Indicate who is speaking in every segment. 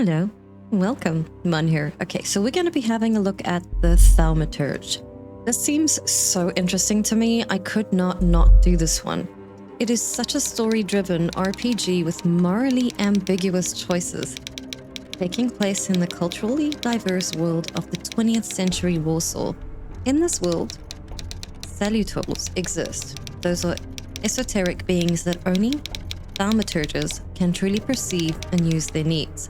Speaker 1: Hello, welcome, Mun here. Okay, so we're going to be having a look at the Thaumaturge. This seems so interesting to me, I could not do this one. It is such a story-driven RPG with morally ambiguous choices, taking place in the culturally diverse world of the 20th century Warsaw. In this world, Salutors exist. Those are esoteric beings that only Thaumaturges can truly perceive and use their needs.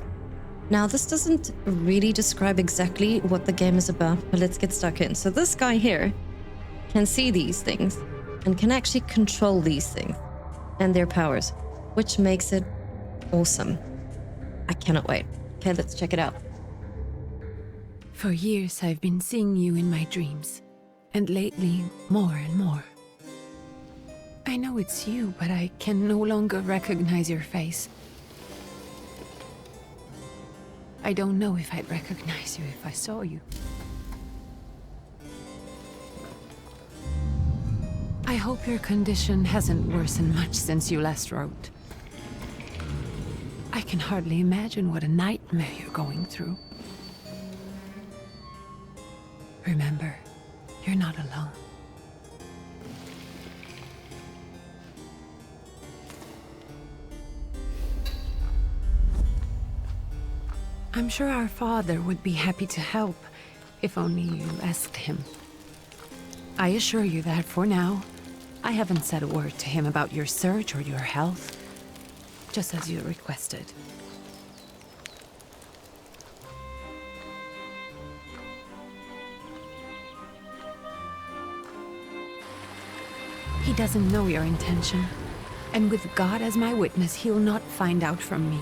Speaker 1: Now, this doesn't really describe exactly what the game is about, but let's get stuck in. So this guy here can see these things and can actually control these things and their powers, which makes it awesome. I cannot wait. Okay, let's check it out.
Speaker 2: For years, I've been seeing you in my dreams, and lately, more and more. I know it's you, but I can no longer recognize your face. I don't know if I'd recognize you if I saw you. I hope your condition hasn't worsened much since you last wrote. I can hardly imagine what a nightmare you're going through. Remember, you're not alone. I'm sure our father would be happy to help, if only you asked him. I assure you that for now, I haven't said a word to him about your search or your health, just as you requested. He doesn't know your intention, and with God as my witness, he'll not find out from me.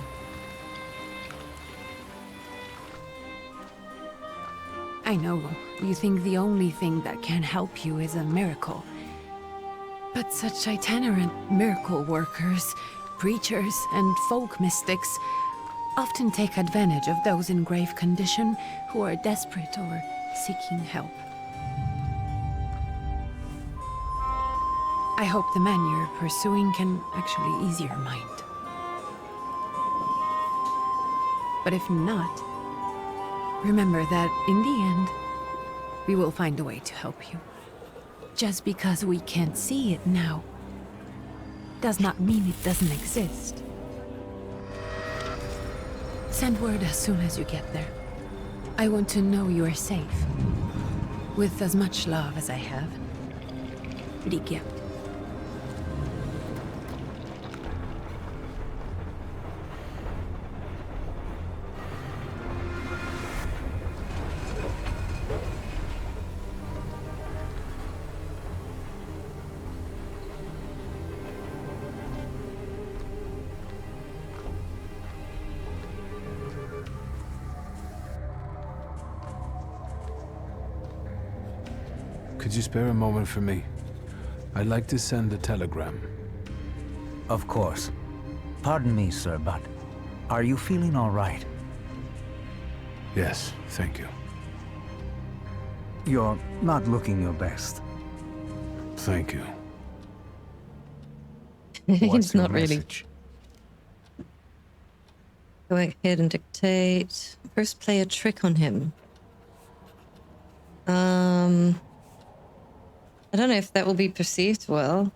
Speaker 2: I know you think the only thing that can help you is a miracle. But such itinerant miracle workers, preachers, and folk mystics often take advantage of those in grave condition who are desperate or seeking help. I hope the man you're pursuing can actually ease your mind. But if not, remember that, in the end, we will find a way to help you. Just because we can't see it now, does not mean it doesn't exist. Send word as soon as you get there. I want to know you are safe. With as much love as I have. Ligia.
Speaker 3: Could you spare a moment for me? I'd like to send a telegram.
Speaker 4: Of course. Pardon me, sir, but are you feeling all right?
Speaker 3: Yes, thank you.
Speaker 4: You're not looking your best.
Speaker 3: Thank you.
Speaker 1: He's not really.
Speaker 4: Message?
Speaker 1: Go ahead and dictate. First, play a trick on him. I don't know if that will be perceived well.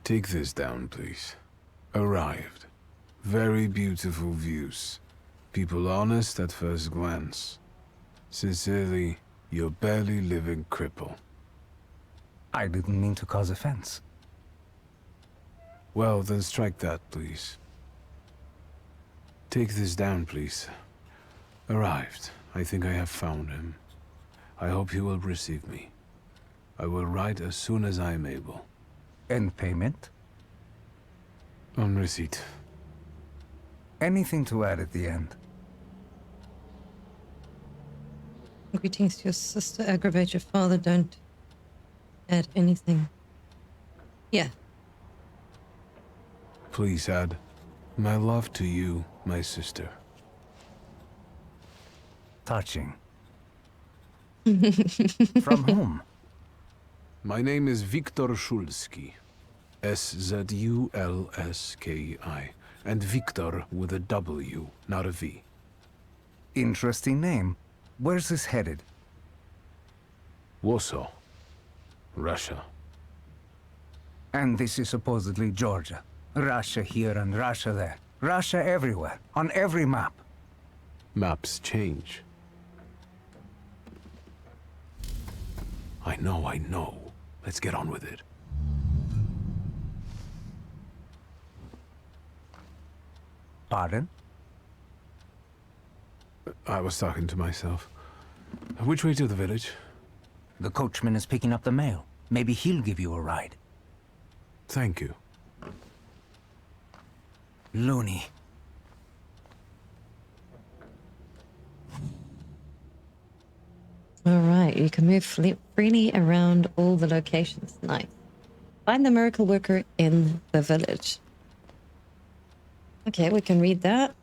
Speaker 3: Take this down, please. Arrived. Very beautiful views. People honest at first glance. Sincerely, your barely living cripple.
Speaker 4: I didn't mean to cause offense.
Speaker 3: Well, then strike that, please. Take this down, please. Arrived. I think I have found him. I hope he will receive me. I will write as soon as I am able.
Speaker 4: And payment?
Speaker 3: On receipt.
Speaker 4: Anything to add at the end?
Speaker 1: Greetings to your sister. Aggravate your father. Don't add anything. Yeah.
Speaker 3: Please add, my love to you, my sister.
Speaker 4: Touching. From whom?
Speaker 3: My name is Viktor Szulski. S-Z-U-L-S-K-I. And Victor with a W, not a V.
Speaker 4: Interesting name. Where's this headed?
Speaker 3: Warsaw. Russia.
Speaker 4: And this is supposedly Georgia. Russia here and Russia there. Russia everywhere, on every map.
Speaker 3: Maps change. I know. Let's get on with it.
Speaker 4: Pardon?
Speaker 3: I was talking to myself. Which way to the village?
Speaker 4: The coachman is picking up the mail. Maybe he'll give you a ride.
Speaker 3: Thank you.
Speaker 4: Loony.
Speaker 1: All right, you can move freely around all the locations. Nice. Find the miracle worker in the village. Okay, we can read that.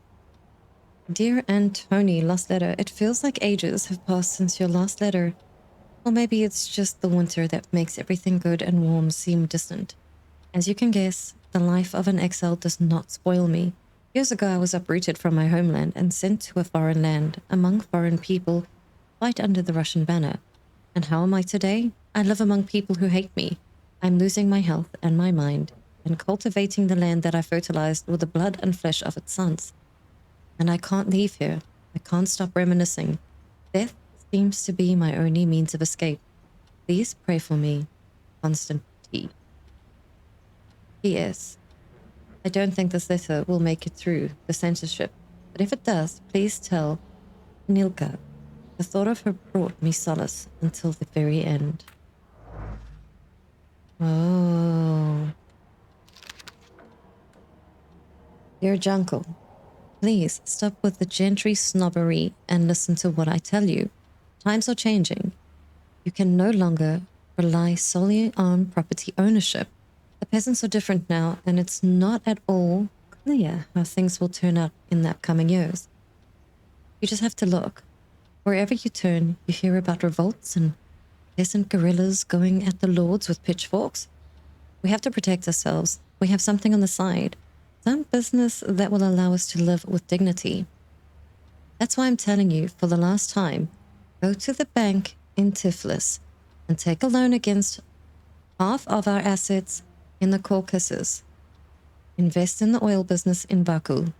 Speaker 1: Dear Antony, lost letter. It feels like ages have passed since your last letter. Or maybe it's just the winter that makes everything good and warm seem distant. As you can guess, the life of an exile does not spoil me. Years ago, I was uprooted from my homeland and sent to a foreign land, among foreign people, fight under the Russian banner. And how am I today? I live among people who hate me. I'm losing my health and my mind, and cultivating the land that I fertilized with the blood and flesh of its sons. And I can't leave here. I can't stop reminiscing. Death seems to be my only means of escape. Please pray for me. Constant T. P.S. I don't think this letter will make it through the censorship, but if it does, please tell Nilka. The thought of her brought me solace until the very end. Oh. Dear Jungle, please stop with the gentry snobbery and listen to what I tell you. Times are changing. You can no longer rely solely on property ownership. The peasants are different now, and it's not at all clear how things will turn out in the upcoming years. You just have to look. Wherever you turn, you hear about revolts and peasant guerrillas going at the lords with pitchforks. We have to protect ourselves. We have something on the side. Some business that will allow us to live with dignity. That's why I'm telling you, for the last time, go to the bank in Tiflis and take a loan against half of our assets in the Caucasus. Invest in the oil business in Baku.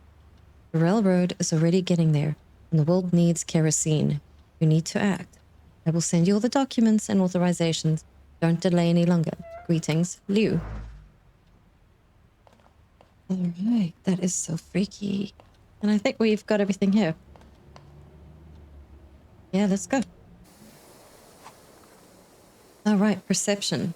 Speaker 1: The railroad is already getting there, and the world needs kerosene. You need to act. I will send you all the documents and authorizations. Don't delay any longer. Greetings, Liu. All right, that is so freaky. And I think we've got everything here. Yeah, let's go. All right, perception.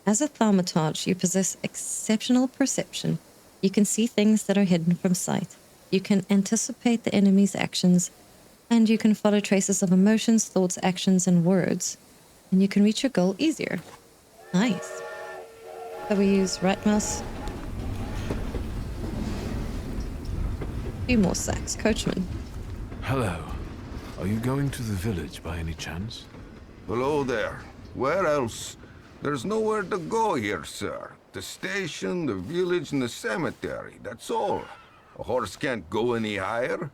Speaker 1: As a thaumaturge, you possess exceptional perception. You can see things that are hidden from sight. You can anticipate the enemy's actions, and you can follow traces of emotions, thoughts, actions, and words. And you can reach your goal easier. Nice. So we use right mouse. Few more sacks. Coachman.
Speaker 3: Hello. Are you going to the village by any chance?
Speaker 5: Hello there. Where else? There's nowhere to go here, sir. The station, the village, and the cemetery, that's all. A horse can't go any higher.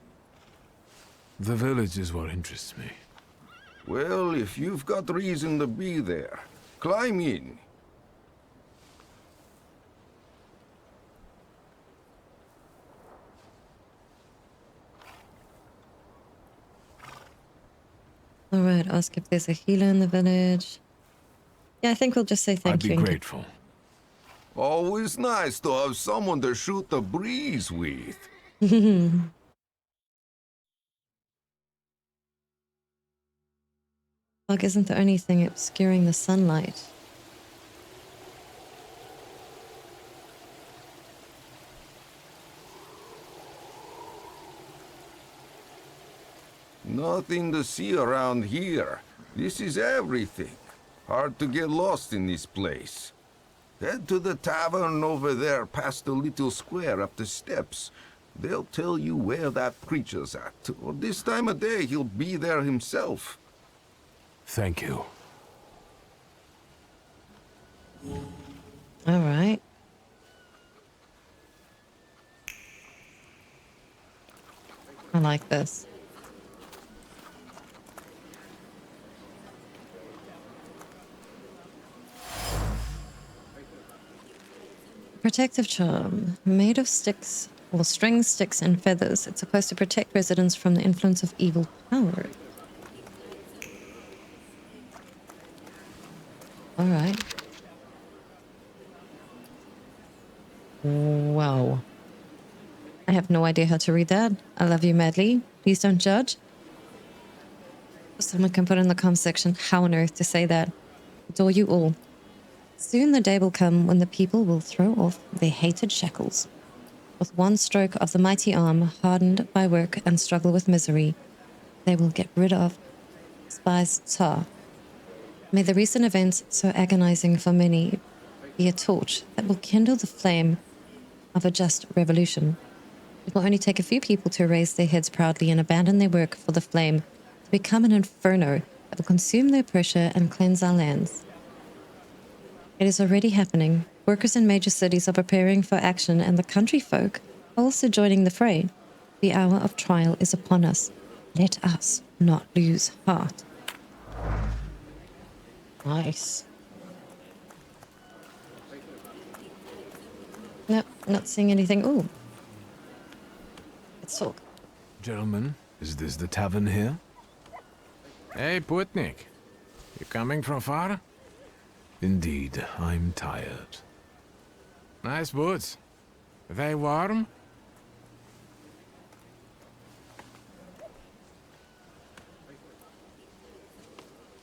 Speaker 3: The village is what interests me.
Speaker 5: Well, if you've got reason to be there, climb in.
Speaker 1: All right, ask if there's a healer in the village. Yeah, I think we'll just say thank you.
Speaker 3: I'd be grateful.
Speaker 5: Always nice to have someone to shoot the breeze with.
Speaker 1: Fog isn't the only thing obscuring the sunlight.
Speaker 5: Nothing to see around here. This is everything. Hard to get lost in this place. Head to the tavern over there past the little square up the steps. They'll tell you where that preacher's at. Or this time of day, he'll be there himself.
Speaker 3: Thank you.
Speaker 1: All right. I like this. Protective charm. Made of sticks, or strings, sticks, and feathers. It's supposed to protect residents from the influence of evil power. Alright. Wow. I have no idea how to read that. I love you madly. Please don't judge. Someone can put in the com section how on earth to say that. Adore you all. Soon the day will come when the people will throw off their hated shackles. With one stroke of the mighty arm, hardened by work and struggle with misery, they will get rid of despised Tsar. May the recent events, so agonizing for many, be a torch that will kindle the flame of a just revolution. It will only take a few people to raise their heads proudly and abandon their work for the flame to become an inferno that will consume their pressure and cleanse our lands. It is already happening. Workers in major cities are preparing for action, and the country folk are also joining the fray. The hour of trial is upon us. Let us not lose heart. Nice. No, not seeing anything. Ooh. Let's talk.
Speaker 3: Gentlemen, is this the tavern here?
Speaker 6: Hey, Putnik. You coming from far?
Speaker 3: Indeed, I'm tired.
Speaker 6: Nice boots. Are they warm?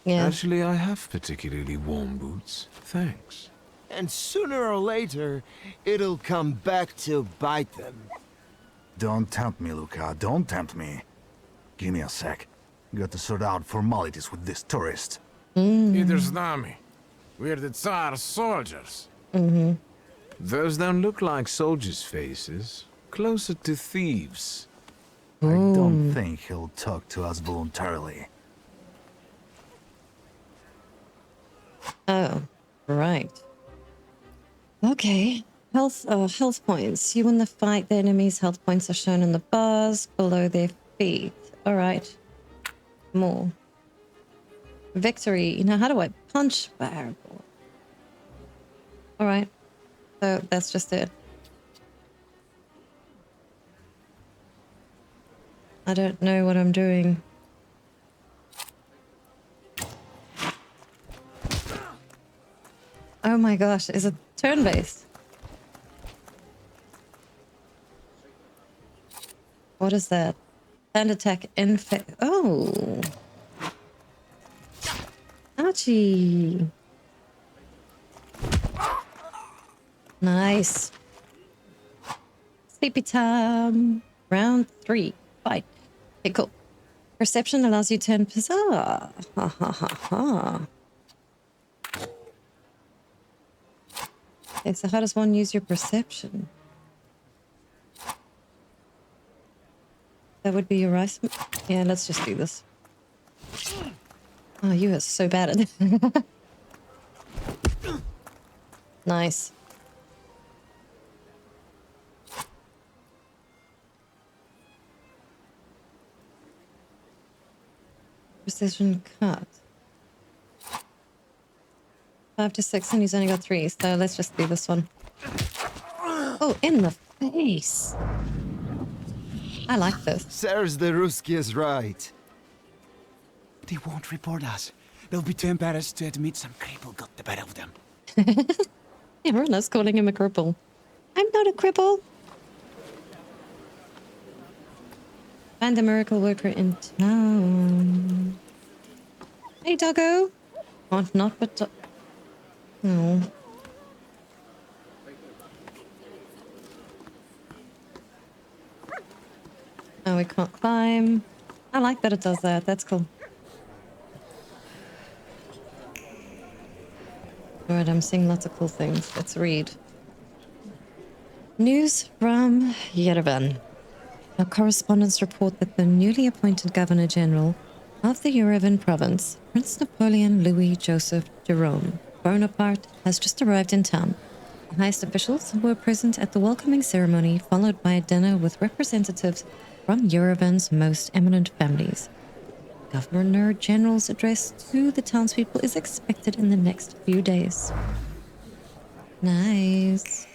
Speaker 1: Yeah.
Speaker 3: Actually, I have particularly warm boots. Thanks.
Speaker 7: And sooner or later, it'll come back to bite them.
Speaker 8: Don't tempt me, Luca. Don't tempt me. Give me a sec. Got to sort out formalities with this tourist.
Speaker 6: Either z nami. We're the Tsar's soldiers.
Speaker 3: Those don't look like soldiers' faces. Closer to thieves.
Speaker 8: I don't think he'll talk to us voluntarily.
Speaker 1: Oh, right. Okay. Health points. You win the fight. The enemy's health points are shown in the bars below their feet. All right. More. Victory. Now, how do I punch fireball? All right. So that's just it. I don't know what I'm doing. Oh my gosh, is it turn-based? What is that? Hand attack in oh. Ouchie. Nice. Sleepy time. Round 3. Fight. Okay, cool. Perception allows you to turn bizarre. Ha ha ha ha. Okay, so how does one use your perception? That would be your rice. Yeah, let's just do this. Oh, you are so bad at it. Nice. Precision cut. 5 to 6, and he's only got 3, so let's just do this one. Oh, in the face. I like this.
Speaker 7: Sirs, the Ruski is right.
Speaker 9: They won't report us. They'll be too embarrassed to admit some cripple got the better of them.
Speaker 1: Everyone is calling him a cripple. I'm not a cripple. Find the miracle worker in town. Hey, doggo. Want not but... No. Oh, we can't climb. I like that it does that. That's cool. Alright, I'm seeing lots of cool things. Let's read. News from Yerevan. Our correspondents report that the newly appointed Governor General of the Yerevan province, Prince Napoleon Louis Joseph Jerome Bonaparte, has just arrived in town. A highest officials were present at the welcoming ceremony, followed by a dinner with representatives from Yerevan's most eminent families. Governor General's address to the townspeople is expected in the next few days. Nice.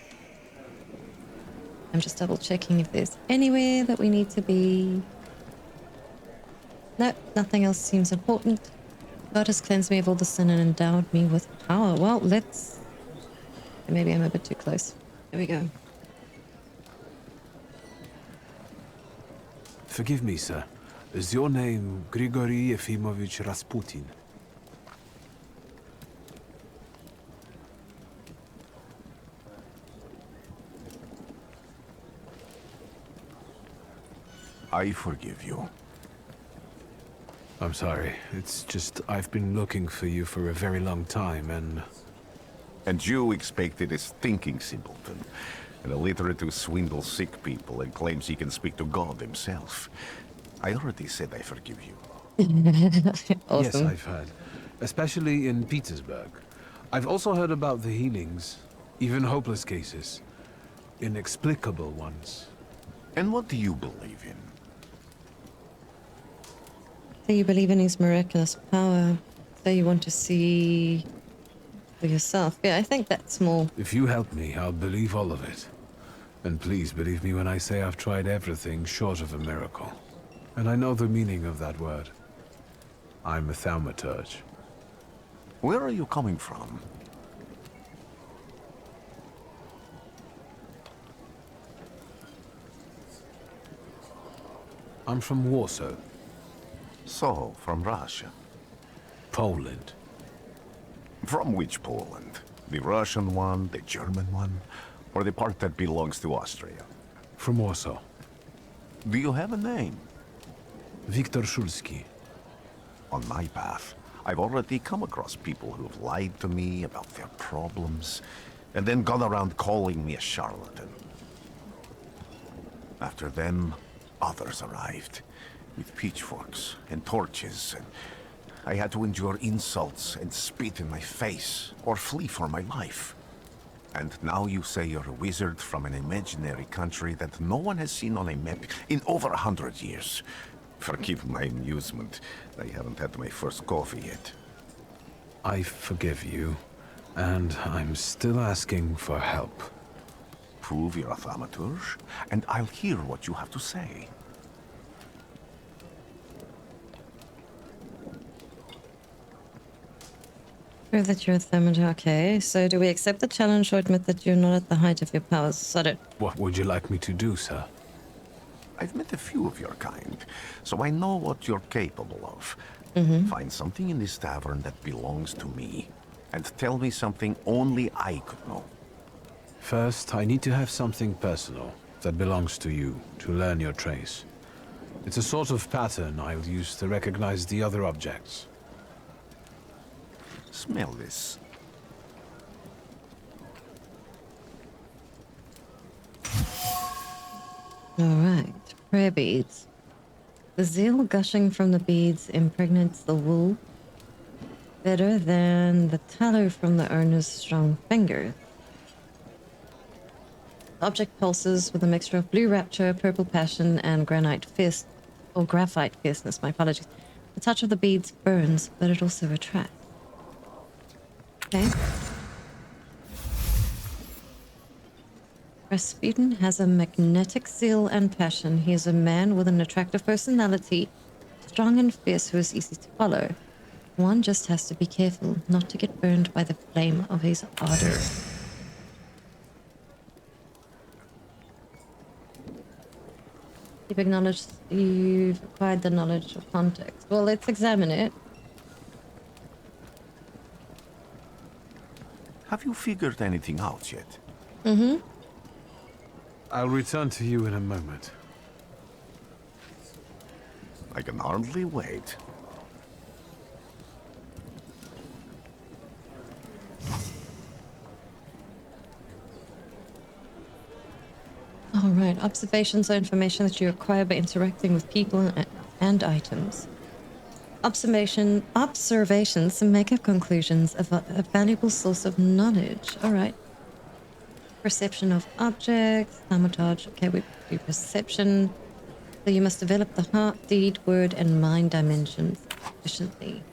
Speaker 1: I'm just double checking if there's anywhere that we need to be. Nope, nothing else seems important. God has cleansed me of all the sin and endowed me with power. Well, let's... Maybe I'm a bit too close. There we go.
Speaker 3: Forgive me, sir. Is your name Grigory Yefimovich Rasputin?
Speaker 8: I forgive you.
Speaker 3: I'm sorry. It's just I've been looking for you for a very long time, and...
Speaker 10: And you expected a stinking simpleton, an illiterate who swindles sick people and claims he can speak to God himself. I already said I forgive you.
Speaker 1: Awesome.
Speaker 3: Yes, I've heard. Especially in Petersburg. I've also heard about the healings, even hopeless cases. Inexplicable ones.
Speaker 10: And what do you believe in?
Speaker 1: So you believe in his miraculous power. So you want to see for yourself. Yeah, I think that's more.
Speaker 3: If you help me, I'll believe all of it. And please believe me when I say I've tried everything short of a miracle. And I know the meaning of that word. I'm a Thaumaturge.
Speaker 10: Where are you coming from?
Speaker 3: I'm from Warsaw,
Speaker 10: So, from Russia.
Speaker 3: Poland.
Speaker 10: From which Poland? The Russian one, the German one, or the part that belongs to Austria?
Speaker 3: From Warsaw.
Speaker 10: Do you have a name?
Speaker 3: Viktor Szulski.
Speaker 10: On my path, I've already come across people who've lied to me about their problems, and then gone around calling me a charlatan. After them, others arrived, with pitchforks and torches, and I had to endure insults and spit in my face, or flee for my life. And now you say you're a wizard from an imaginary country that no one has seen on a map in over 100 years. Forgive my amusement. I haven't had my first coffee yet.
Speaker 3: I forgive you, and I'm still asking for help.
Speaker 10: Prove you're a Thaumaturge, and I'll hear what you have to say.
Speaker 1: Prove that you're a Thaumaturge. Okay, so do we accept the challenge or admit that you're not at the height of your powers? Salut.
Speaker 3: What would you like me to do, sir?
Speaker 10: I've met a few of your kind, so I know what you're capable of. Find something in this tavern that belongs to me, and tell me something only I could know.
Speaker 3: First, I need to have something personal that belongs to you to learn your trace. It's a sort of pattern I'll use to recognize the other objects.
Speaker 10: Smell this.
Speaker 1: Alright, prayer beads. The zeal gushing from the beads impregnates the wool better than the tallow from the owner's strong finger. The object pulses with a mixture of blue rapture, purple passion, and graphite fierceness. My apologies. The touch of the beads burns, but it also attracts. Okay. Rasputin has a magnetic zeal and passion. He is a man with an attractive personality, strong and fierce, who is easy to follow. One just has to be careful not to get burned by the flame of his ardor. You've acquired the knowledge of context. Well, let's examine it.
Speaker 10: Have you figured anything out yet?
Speaker 3: I'll return to you in a moment.
Speaker 10: I can hardly wait.
Speaker 1: All right, observations are information that you acquire by interacting with people and items. Observations make up conclusions of a valuable source of knowledge. All right. Perception of objects. Thaumaturge. Okay, we do perception. So you must develop the heart, deed, word, and mind dimensions efficiently.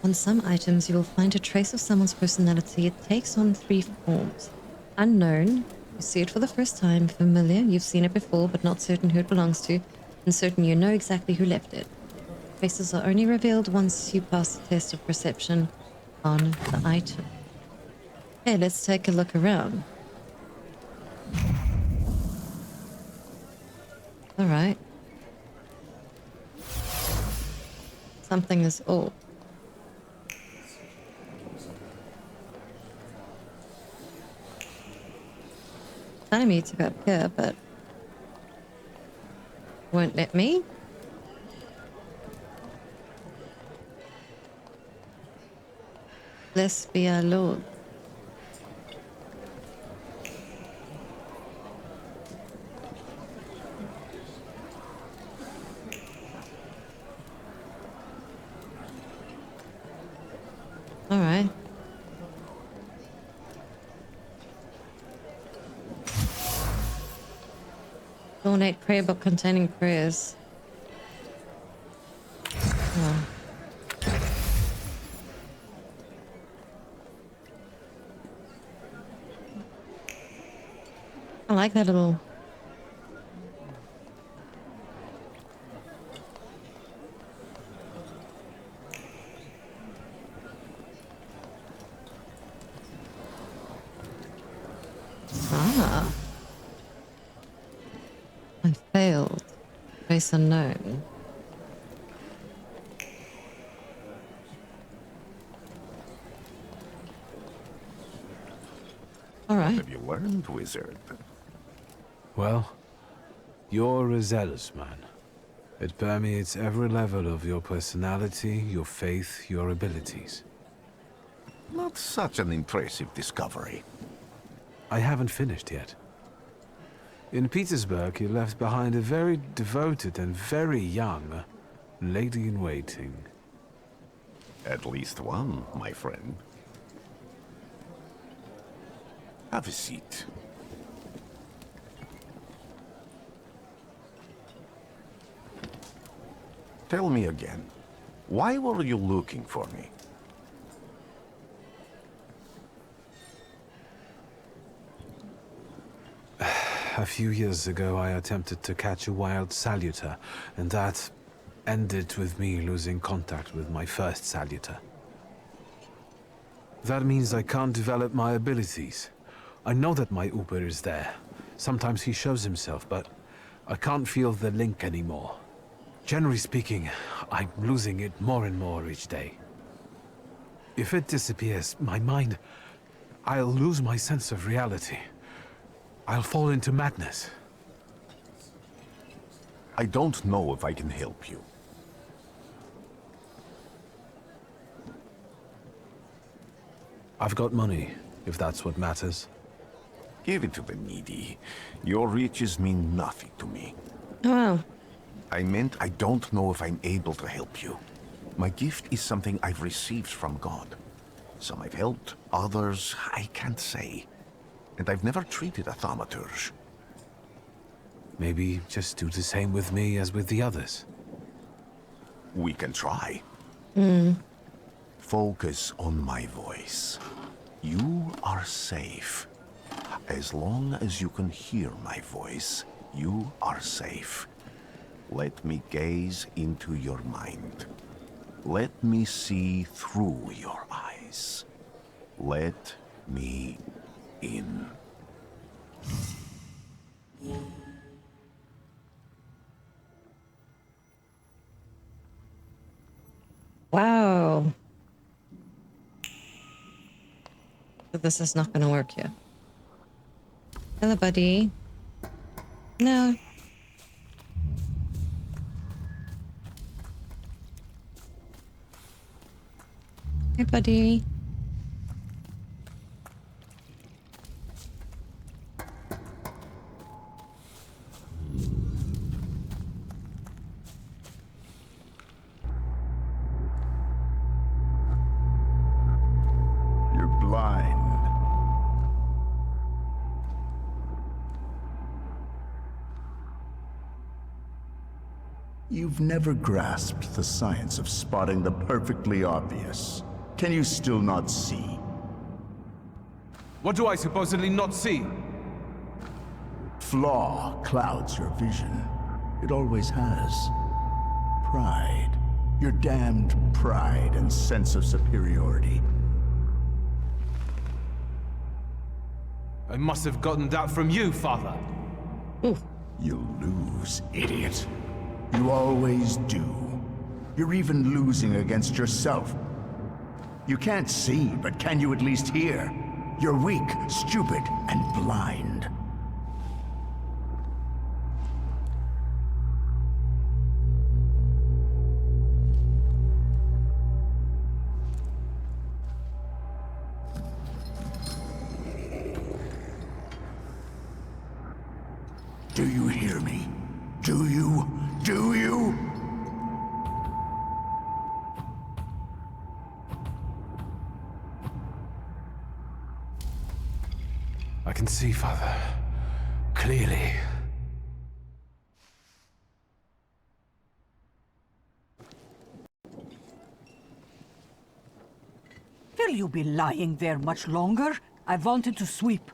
Speaker 1: On some items, you will find a trace of someone's personality. It takes on 3 forms. Unknown, you see it for the first time. Familiar, you've seen it before, but not certain who it belongs to. And certain you know exactly who left it. Traces are only revealed once you pass the test of perception on the item. Okay, let's take a look around. All right. Something is off. Telling me to go up here, but won't let me. Blessed be our Lord. All right. Ornate prayer book containing prayers. Oh. I like that little... Ah. I failed. Trace unknown. All right.
Speaker 10: Have you learned, wizard?
Speaker 3: Well, you're a zealous man. It permeates every level of your personality, your faith, your abilities.
Speaker 10: Not such an impressive discovery.
Speaker 3: I haven't finished yet. In Petersburg, you left behind a very devoted and very young lady-in-waiting.
Speaker 10: At least one, my friend. Have a seat. Tell me again, why were you looking for me?
Speaker 3: A few years ago, I attempted to catch a wild salutor, and that ended with me losing contact with my first salutor. That means I can't develop my abilities. I know that my Uber is there. Sometimes he shows himself, but I can't feel the link anymore. Generally speaking, I'm losing it more and more each day. If it disappears, my mind... I'll lose my sense of reality. I'll fall into madness.
Speaker 10: I don't know if I can help you.
Speaker 3: I've got money, if that's what matters.
Speaker 10: Give it to the needy. Your riches mean nothing to me.
Speaker 1: Oh, wow.
Speaker 10: I meant I don't know if I'm able to help you. My gift is something I've received from God. Some I've helped, others I can't say. And I've never treated a Thaumaturge.
Speaker 3: Maybe just do the same with me as with the others.
Speaker 10: We can try. Focus on my voice. You are safe. As long as you can hear my voice, you are safe. Let me gaze into your mind. Let me see through your eyes. Let me in.
Speaker 1: Wow. But this is not going to work here. Hello, buddy. No. Hey, buddy.
Speaker 8: You're blind.
Speaker 11: You've never grasped the science of spotting the perfectly obvious. Can you still not see?
Speaker 3: What do I supposedly not see?
Speaker 11: Flaw clouds your vision. It always has. Pride. Your damned pride and sense of superiority.
Speaker 3: I must have gotten that from you, Father.
Speaker 11: You'll lose, idiot. You always do. You're even losing against yourself. You can't see, but can you at least hear? You're weak, stupid, and blind. Do you hear me? Do you? Do you?
Speaker 3: I can see, Father. Clearly.
Speaker 12: Will you be lying there much longer? I wanted to sweep.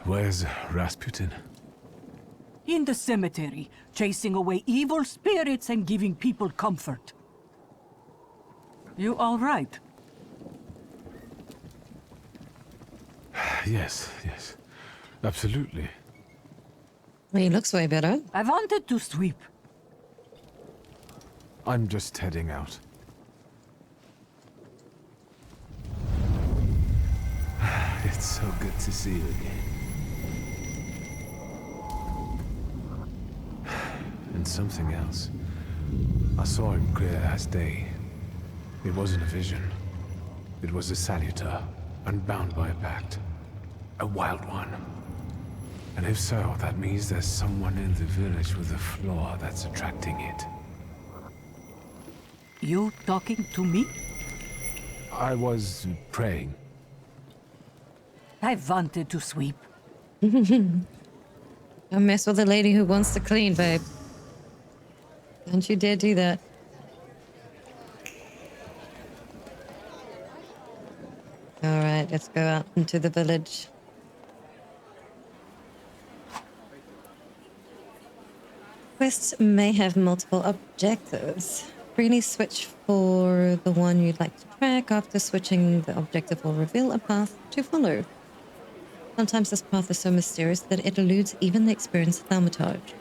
Speaker 3: Where's Rasputin?
Speaker 12: In the cemetery, chasing away evil spirits and giving people comfort. You all right?
Speaker 3: Yes. Absolutely.
Speaker 1: He looks way better.
Speaker 12: I wanted to sweep.
Speaker 3: I'm just heading out. It's so good to see you again. And something else. I saw him clear as day. It wasn't a vision. It was a salutor, unbound by a pact. A wild one. And if so, that means there's someone in the village with a flaw that's attracting it.
Speaker 12: You talking to me?
Speaker 3: I was praying.
Speaker 12: I wanted to sweep.
Speaker 1: Don't mess with a lady who wants to clean, babe. Don't you dare do that. Alright, let's go out into the village. Quests may have multiple objectives. Freely switch for the one you'd like to track. After switching, the objective will reveal a path to follow. Sometimes this path is so mysterious that it eludes even the experienced Thaumaturge.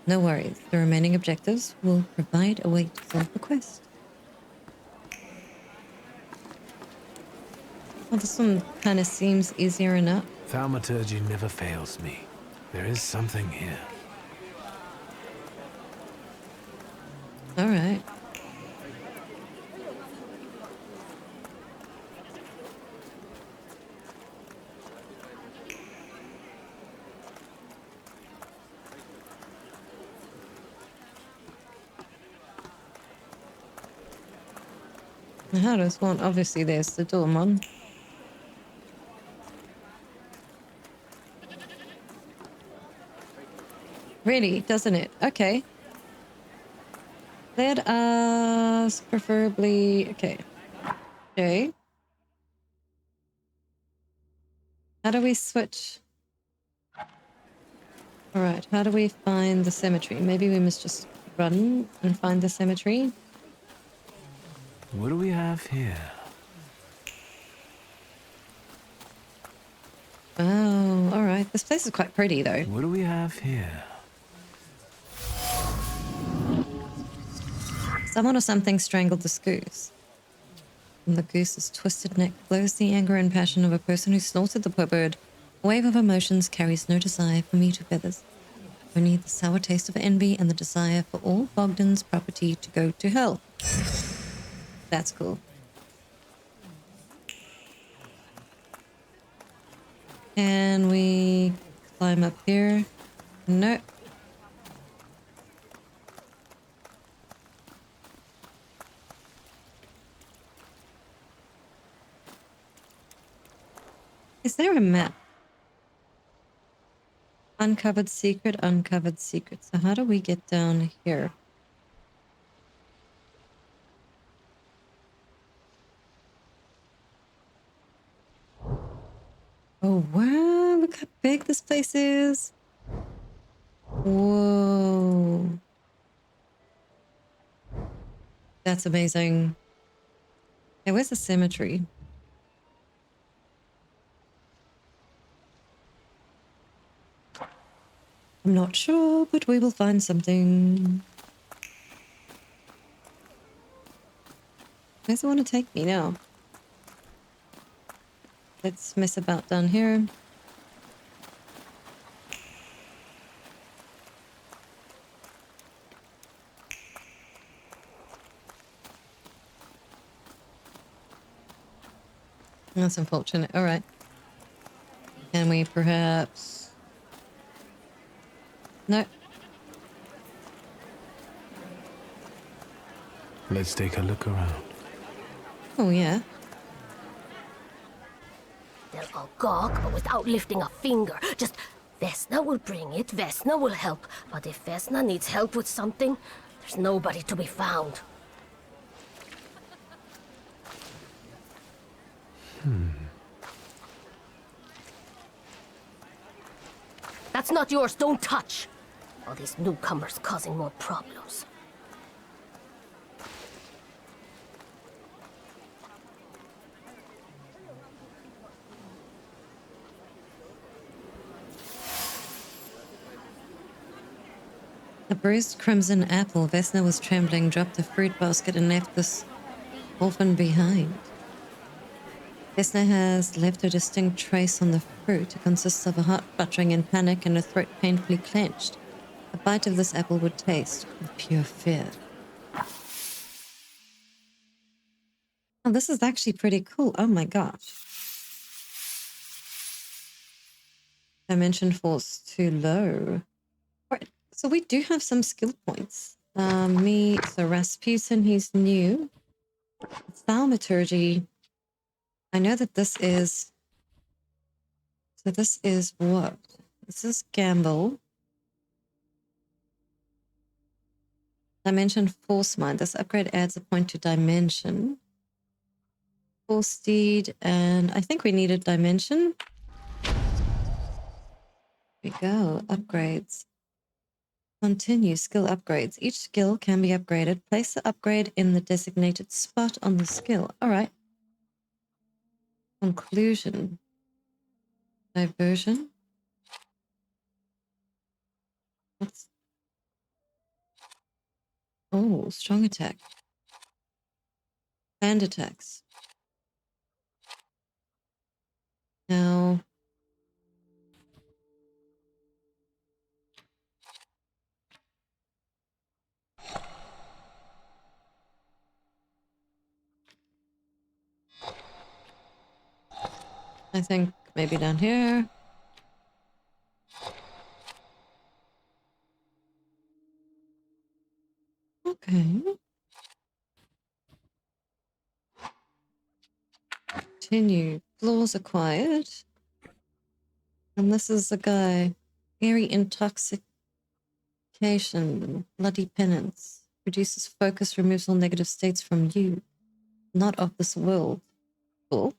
Speaker 1: No worries, the remaining objectives will provide a way to solve the quest. Well, this one kind of seems easier enough.
Speaker 3: Thaumaturge never fails me. There is something here.
Speaker 1: All right. How does one? Obviously, there's the doorman. Really, doesn't it? Okay. Let us preferably... Okay. Okay. How do we switch? Alright, how do we find the cemetery? Maybe we must just run and find the cemetery.
Speaker 3: What do we have here?
Speaker 1: Oh, alright. This place is quite pretty, though.
Speaker 3: What do we have here?
Speaker 1: Someone or something strangled this goose. From the goose's twisted neck flows the anger and passion of a person who slaughtered the poor bird. A wave of emotions carries no desire for meat or feathers. Only the sour taste of envy and the desire for all Bogdan's property to go to hell. That's cool. Can we climb up here? Nope. Is there a map? Uncovered secret, uncovered secret. So how do we get down here? Oh, wow. Look how big this place is. Whoa. That's amazing. Hey, where's the cemetery? I'm not sure, but we will find something. Where's it want to take me now? Let's mess about down here. That's unfortunate. All right. Can we perhaps... No.
Speaker 3: Let's take a look around.
Speaker 1: Oh, yeah.
Speaker 13: They'll all gawk, but without lifting a finger. Just, Vesna will bring it, Vesna will help. But if Vesna needs help with something, there's nobody to be found. That's not yours, don't touch! All these newcomers causing more problems.
Speaker 1: A bruised crimson apple. Vesna was trembling, dropped the fruit basket and left this orphan behind. Vesna has left a distinct trace on the fruit. It consists of a heart fluttering in panic and a throat painfully clenched. A bite of this apple would taste with pure fear. Oh, this is actually pretty cool. Oh my gosh. Dimension force too low. Right. So we do have some skill points. So Rasputin, he's new. Thaumaturge. I know that this is... So this is what? This is Gamble. Dimension Force Mind. This upgrade adds a point to Dimension. Force Steed, and I think we needed Dimension. Here we go. Upgrades. Continue skill upgrades. Each skill can be upgraded. Place the upgrade in the designated spot on the skill. All right. Conclusion. Diversion. What's... Oh, strong attack. Planned attacks. Now... I think maybe down here. Okay. Continue. Floors acquired. And this is the guy. Eerie intoxication. Bloody penance. Reduces focus, removes all negative states from you. Not of this world. Cool.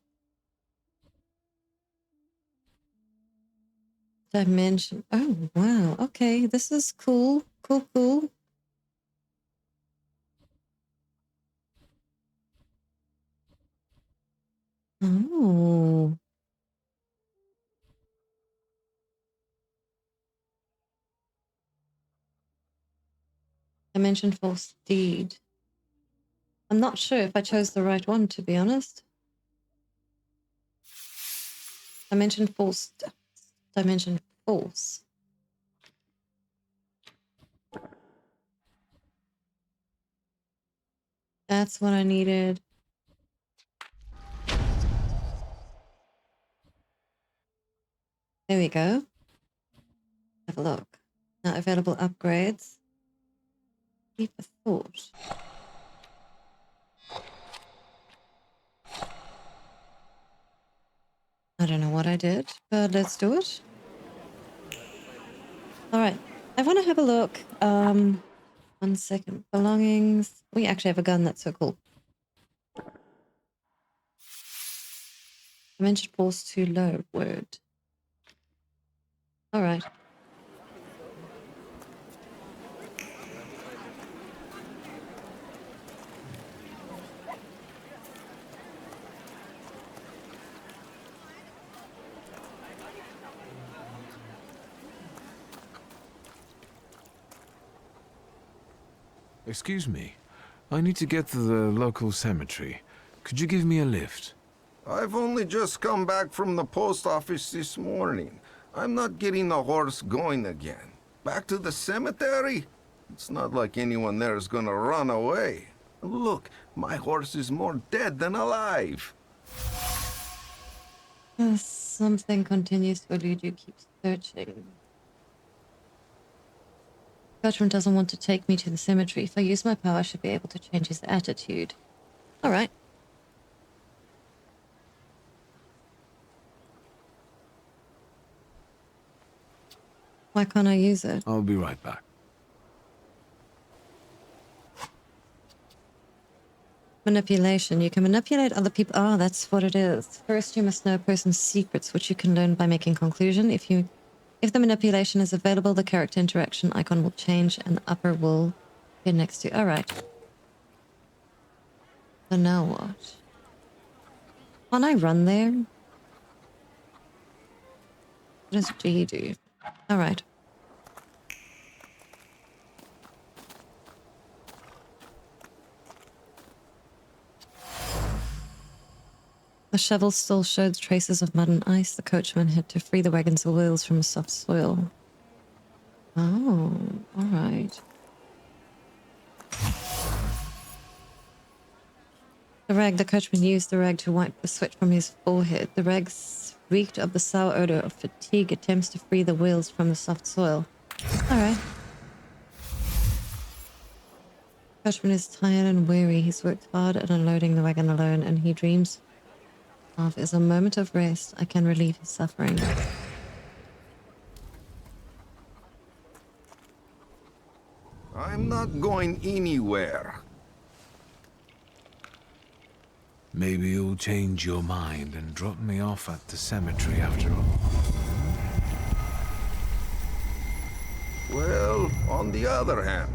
Speaker 1: Dimension. Oh, wow. Okay, this is cool. Cool. Oh. Dimension Force Deed. I'm not sure if I chose the right one, to be honest. Dimension Force. Dimension Force. That's what I needed. There we go. Have a look. Now available upgrades. Keep a thought. I don't know what I did, but let's do it. All right. I want to have a look. 1 second. Belongings. We actually have a gun. That's so cool. Dimension pulse too low. Word. All right.
Speaker 3: Excuse me. I need to get to the local cemetery. Could you give me a lift?
Speaker 5: I've only just come back from the post office this morning. I'm not getting the horse going again. Back to the cemetery? It's not like anyone there is gonna run away. Look, my horse is more dead than alive.
Speaker 1: Something continues to elude you. Keep searching. Coachman doesn't want to take me to the cemetery. If I use my power, I should be able to change his attitude. All right. Why can't I use it?
Speaker 3: I'll be right back.
Speaker 1: Manipulation. You can manipulate other people. Oh, that's what it is. First, you must know a person's secrets, which you can learn by making conclusion. If the manipulation is available, the character interaction icon will change and the upper will appear next to. All right. So now what? Can't I run there? What does G do? All right. The shovel still showed traces of mud and ice. The coachman had to free the wagon's wheels from the soft soil. Oh, all right. The coachman used the rag to wipe the sweat from his forehead. The rag reeked of the sour odor of fatigue. Attempts to free the wheels from the soft soil. All right. The coachman is tired and weary. He's worked hard at unloading the wagon alone, and he dreams is a moment of rest. I can relieve his suffering.
Speaker 5: I'm not going anywhere.
Speaker 3: Maybe you'll change your mind and drop me off at the cemetery after all.
Speaker 5: Well, on the other hand,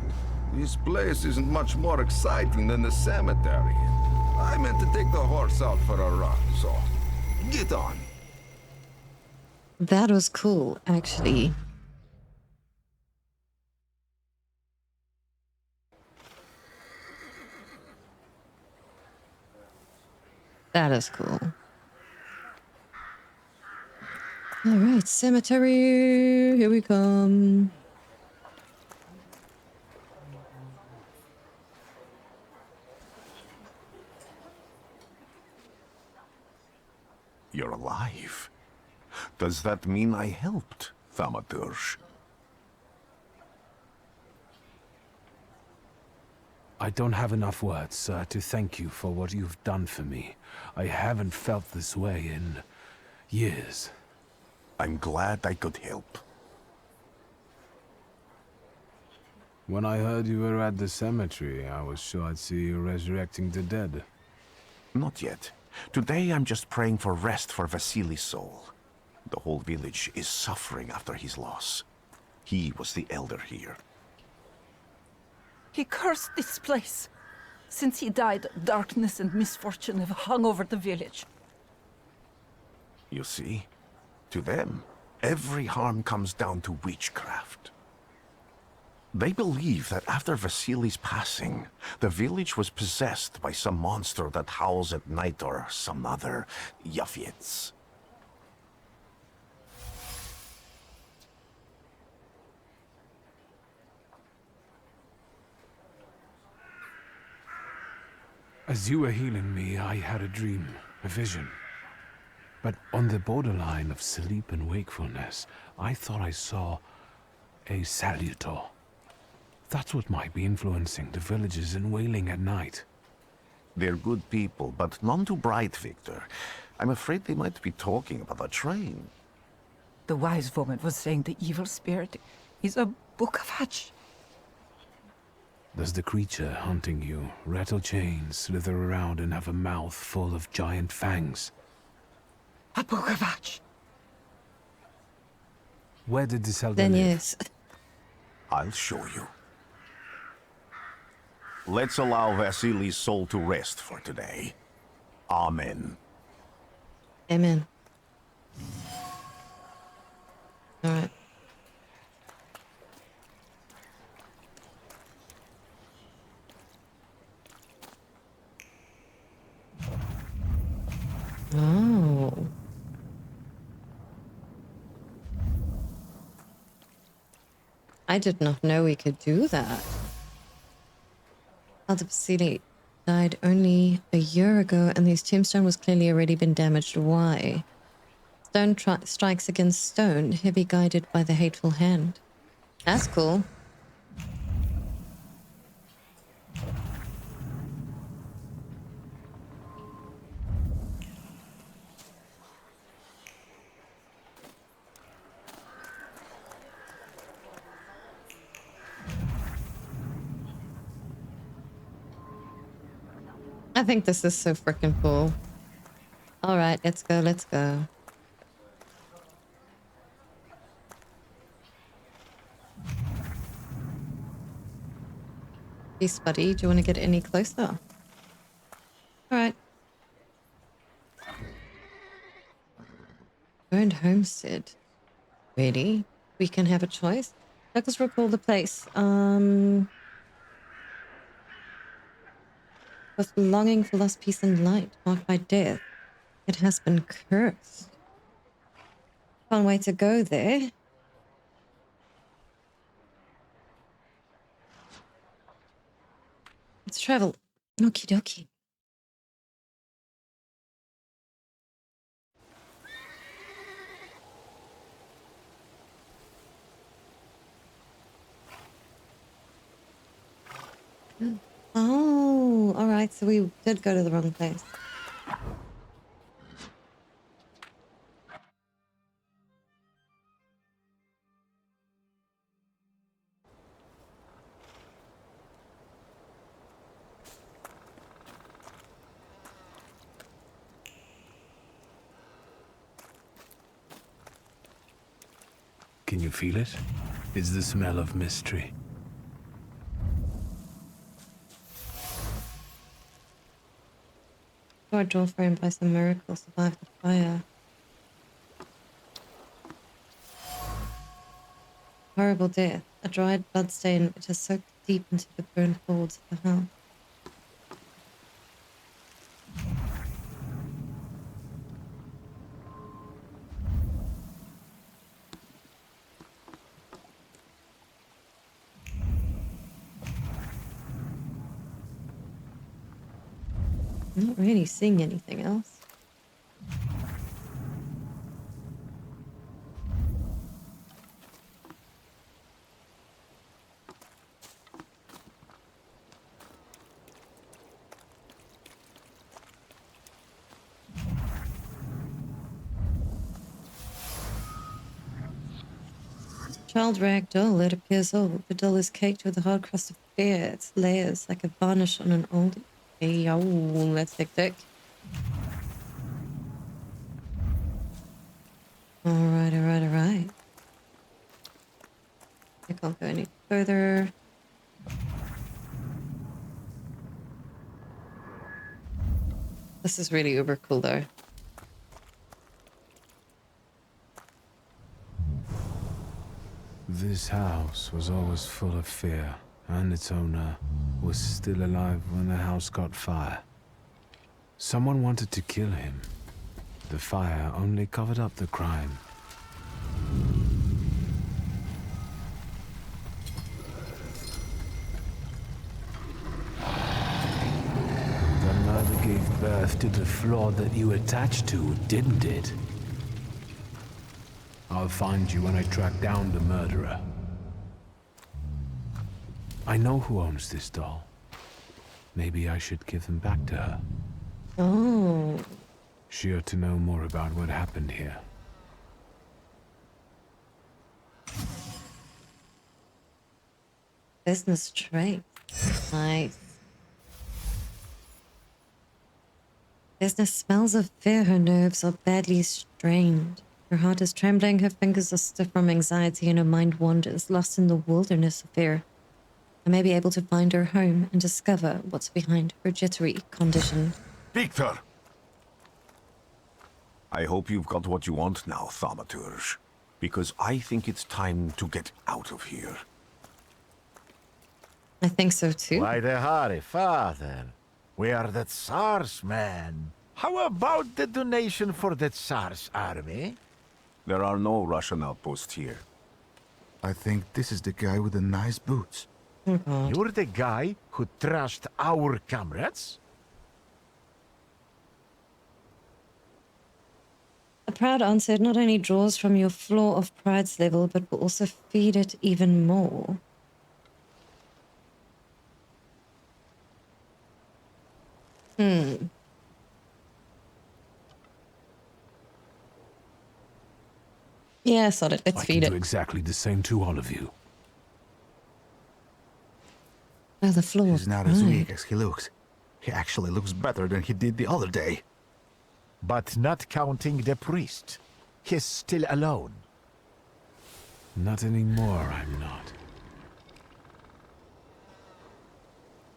Speaker 5: this place isn't much more exciting than the cemetery. I meant to take the horse out for a run, so get on.
Speaker 1: That was cool, actually. That is cool. All right, cemetery, here we come.
Speaker 10: You're alive. Does that mean I helped, Thaumaturge?
Speaker 3: I don't have enough words, sir, to thank you for what you've done for me. I haven't felt this way in years.
Speaker 10: I'm glad I could help.
Speaker 3: When I heard you were at the cemetery, I was sure I'd see you resurrecting the dead.
Speaker 10: Not yet. Today I'm just praying for rest for Vasily's soul. The whole village is suffering after his loss. He was the elder here.
Speaker 14: He cursed this place. Since he died, darkness and misfortune have hung over the village.
Speaker 10: You see? To them, every harm comes down to witchcraft. They believe that after Vasily's passing, the village was possessed by some monster that howls at night or some other Yafits.
Speaker 3: As you were healing me, I had a dream, a vision. But on the borderline of sleep and wakefulness, I thought I saw a Salutor. That's what might be influencing the villagers in wailing at night.
Speaker 10: They're good people, but none too bright, Victor. I'm afraid they might be talking about the train.
Speaker 14: The wise woman was saying the evil spirit is a book of hatch.
Speaker 3: Does the creature hunting you rattle chains, slither around, and have a mouth full of giant fangs?
Speaker 14: A book of hatch.
Speaker 3: Where did this elder
Speaker 1: Then
Speaker 3: live?
Speaker 1: yes.
Speaker 10: I'll show you. Let's allow Vasily's soul to rest for today. Amen.
Speaker 1: Amen. All right. Oh. I did not know we could do that. Elder Vasily died only a year ago, and his tombstone was clearly already been damaged. Why? Stone strikes against stone, heavy guided by the hateful hand. That's cool. I think this is so freaking cool. All right, let's go, let's go. Peace, buddy. Do you want to get any closer? All right. Burned homestead. Really? We can have a choice? Let us recall the place. With longing for lost peace and light, marked by death. It has been cursed. Can't wait to go there. Let's travel. Okie dokie. Oh, all right. So we did go to the wrong place.
Speaker 3: Can you feel it? It's the smell of mystery.
Speaker 1: Our door framed by some miracle survived the fire. Horrible death. A dried bloodstain which has soaked deep into the burned folds of the house. I'm not really seeing anything else. Child rag doll. It appears old. The doll is caked with a hard crust of fear. Its layers like a varnish on an old... Hey, oh, that's hectic. Alright, alright, alright. I can't go any further. This is really uber cool though.
Speaker 3: This house was always full of fear, and its owner was still alive when the house caught fire. Someone wanted to kill him. The fire only covered up the crime. The murder gave birth to the flaw that you attached to, didn't it? I'll find you when I track down the murderer. I know who owns this doll. Maybe I should give them back to her.
Speaker 1: Oh.
Speaker 3: She ought to know more about what happened here.
Speaker 1: Business trait. Nice. Business smells of fear. Her nerves are badly strained. Her heart is trembling, her fingers are stiff from anxiety, and her mind wanders, lost in the wilderness of fear. I may be able to find her home and discover what's behind her jittery condition.
Speaker 10: Victor! I hope you've got what you want now, Thaumaturge. Because I think it's time to get out of here.
Speaker 1: I think so too.
Speaker 15: Why the hurry, father? We are the Tsar's men. How about the donation for the Tsar's army?
Speaker 10: There are no Russian outposts here.
Speaker 8: I think this is the guy with the nice boots.
Speaker 15: You're the guy who trashed our comrades?
Speaker 1: A proud answer not only draws from your floor of pride's level, but will also feed it even more. Yeah, solid. Let's feed
Speaker 3: I
Speaker 1: it.
Speaker 3: can do exactly the same to all of you.
Speaker 1: Oh, the floor.
Speaker 8: He's not as weak as he looks. He actually looks better than he did the other day.
Speaker 15: But not counting the priest. He's still alone.
Speaker 3: Not anymore, I'm not.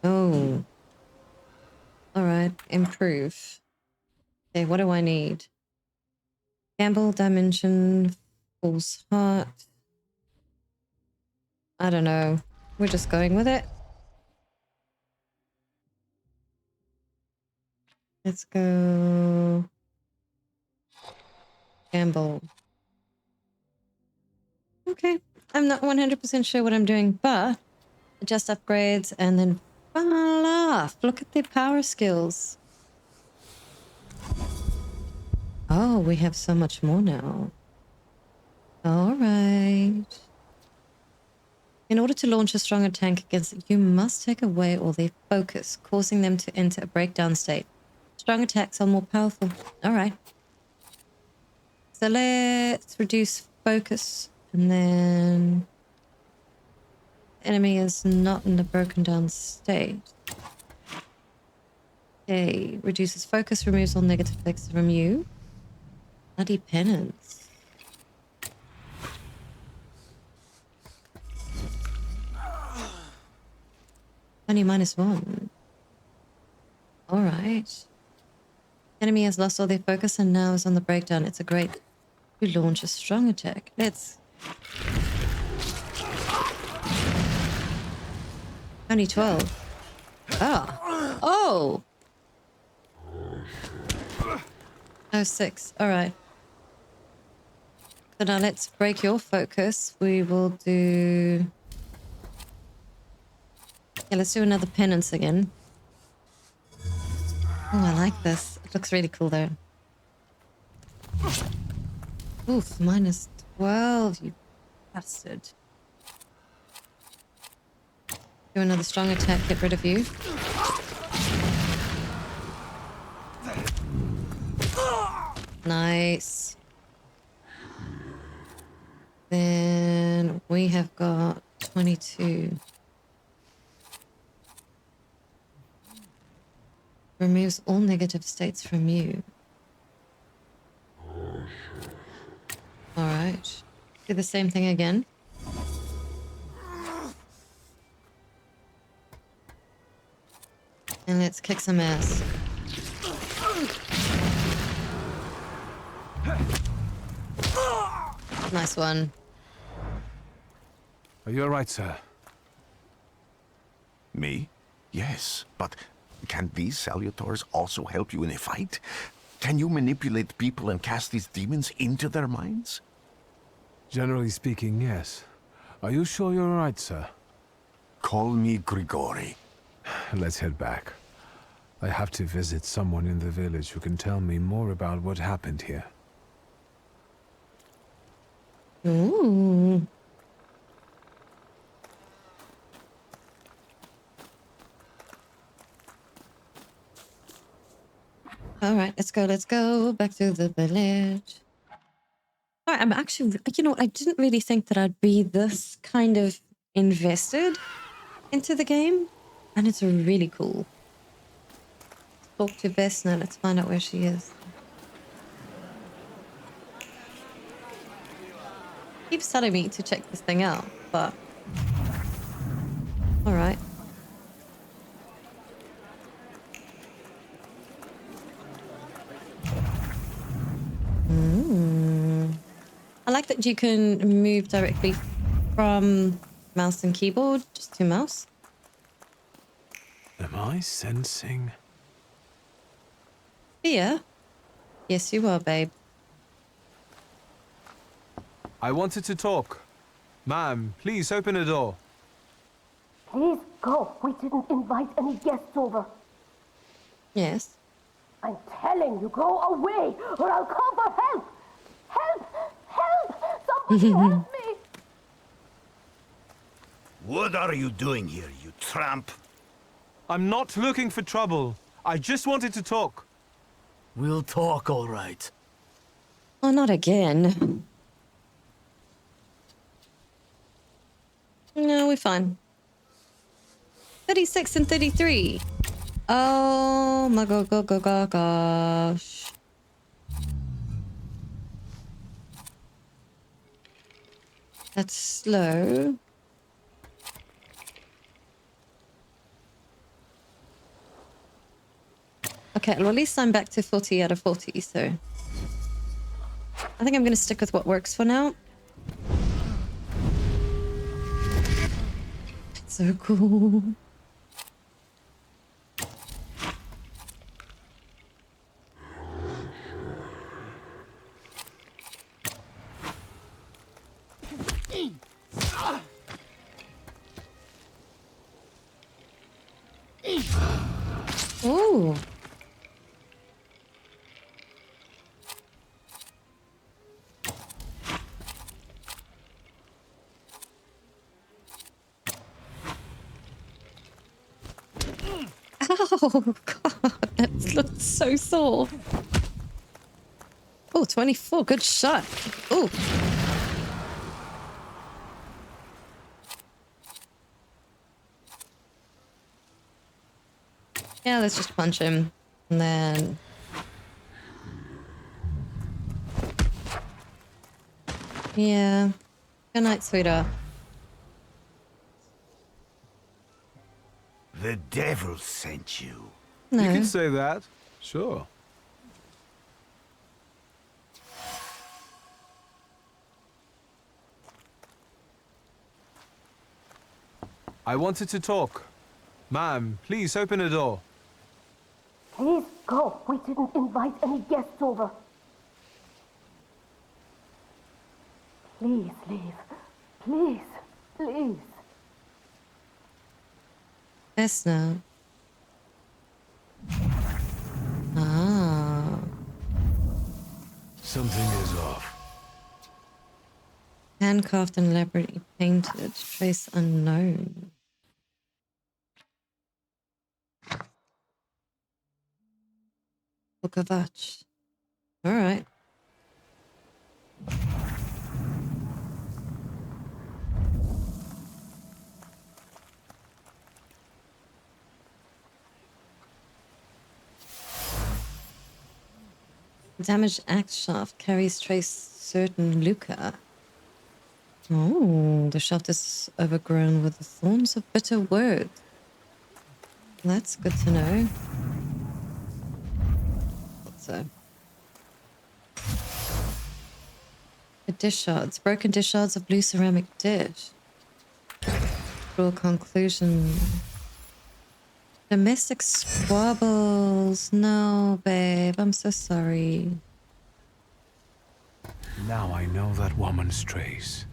Speaker 1: Oh. Alright, improve. Okay, what do I need? Gamble, dimension, false heart. I don't know. We're just going with it. Let's go. Gamble. Okay. I'm not 100% sure what I'm doing, but adjust upgrades and then voila! Look at their power skills. Oh, we have so much more now. All right. In order to launch a stronger tank against it, you must take away all their focus, causing them to enter a breakdown state. Strong attacks are more powerful. All right. So let's reduce focus, and then enemy is not in the broken down state. Okay, reduces focus, removes all negative effects from you. Bloody penance. Only -1. Alright. Enemy has lost all their focus and now is on the breakdown. It's a great to launch a strong attack. Let's... Only 12. Ah. Oh! Oh, 6. Alright. So now let's break your focus. We will do... Yeah, let's do another penance again. Oh, I like this. It looks really cool though. Oof, -12, you bastard. Do another strong attack, get rid of you. Nice. Then we have got 22. Removes all negative states from you. Alright. Do the same thing again. And let's kick some ass. Nice one.
Speaker 3: Are you alright, sir?
Speaker 10: Me? Yes, but can these Salutors also help you in a fight? Can you manipulate people and cast these demons into their minds?
Speaker 3: Generally speaking, yes. Are you sure you're alright, sir?
Speaker 10: Call me Grigori.
Speaker 3: Let's head back. I have to visit someone in the village who can tell me more about what happened here.
Speaker 1: Ooh. All right, let's go. Let's go back to the village. All right, I'm actually, you know, I didn't really think that I'd be this kind of invested into the game, and it's really cool. Talk to Vesna. Let's find out where she is. Keeps telling me to check this thing out, but all right. I like that you can move directly from mouse and keyboard, just to mouse.
Speaker 3: Am I sensing?
Speaker 1: Fear? Yes, you are, babe.
Speaker 3: I wanted to talk. Ma'am, please open the door.
Speaker 13: Please go. We didn't invite any guests over.
Speaker 1: Yes.
Speaker 13: I'm telling you, go away, or I'll call for help. Help! Help! Somebody help me!
Speaker 11: What are you doing here, you tramp?
Speaker 3: I'm not looking for trouble. I just wanted to talk.
Speaker 11: We'll talk, all right.
Speaker 1: Oh, not again. No, we're fine. 36 and 33. Oh my gosh. That's slow. Okay, well, at least I'm back to 40 out of 40, so I think I'm going to stick with what works for now. It's so cool. Ooh. Oh, God, that looks so sore. Oh, 24, good shot. Oh. Yeah, let's just punch him. And then... yeah. Good night, sweetheart.
Speaker 11: The devil sent you.
Speaker 1: No.
Speaker 3: You can say that. Sure. I wanted to talk. Ma'am, please open the door.
Speaker 13: Please go. We didn't invite any guests over. Please leave. Please. Please.
Speaker 1: Vesna. Ah.
Speaker 3: Something is off.
Speaker 1: Handcarved and elaborately painted. Trace unknown. Book of Arch. All right. Damaged axe shaft carries trace certain Luca. Oh, the shaft is overgrown with the thorns of bitter words. That's good to know. So, the dish shards, broken dish shards of blue ceramic dish. Draw conclusion. Domestic squabbles. No, babe, I'm so sorry.
Speaker 3: Now I know that woman's trace.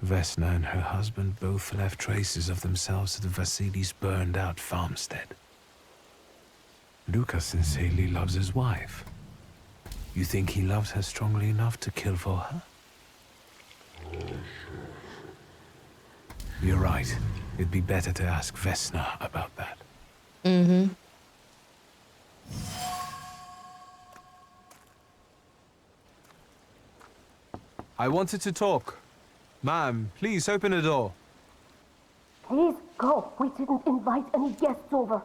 Speaker 3: Vesna and her husband both left traces of themselves at the Vasili's burned-out farmstead. Luca sincerely loves his wife. You think he loves her strongly enough to kill for her? You're right. It'd be better to ask Vesna about that.
Speaker 1: Mm-hmm.
Speaker 3: I wanted to talk. Ma'am, please open the door.
Speaker 13: Please go. We didn't invite any guests over.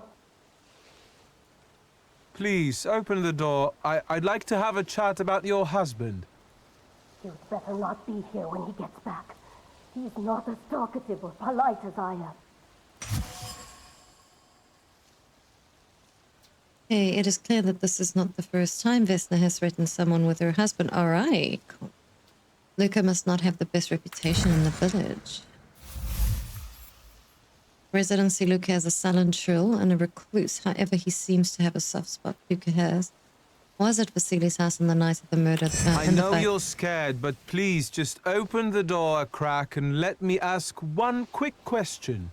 Speaker 3: Please, open the door. I'd like to have a chat about your husband.
Speaker 13: You'd better not be here when he gets back. He's not as talkative or polite as I am.
Speaker 1: Okay, it is clear that this is not the first time Vesna has threatened someone with her husband. All right. Luca must not have the best reputation in the village. Residents see Luca as a sullen shrill and a recluse. However, he seems to have a soft spot Luca has. Was at Vasili's house on the night of the murder?
Speaker 3: I know you're scared, but please just open the door a crack and let me ask one quick question.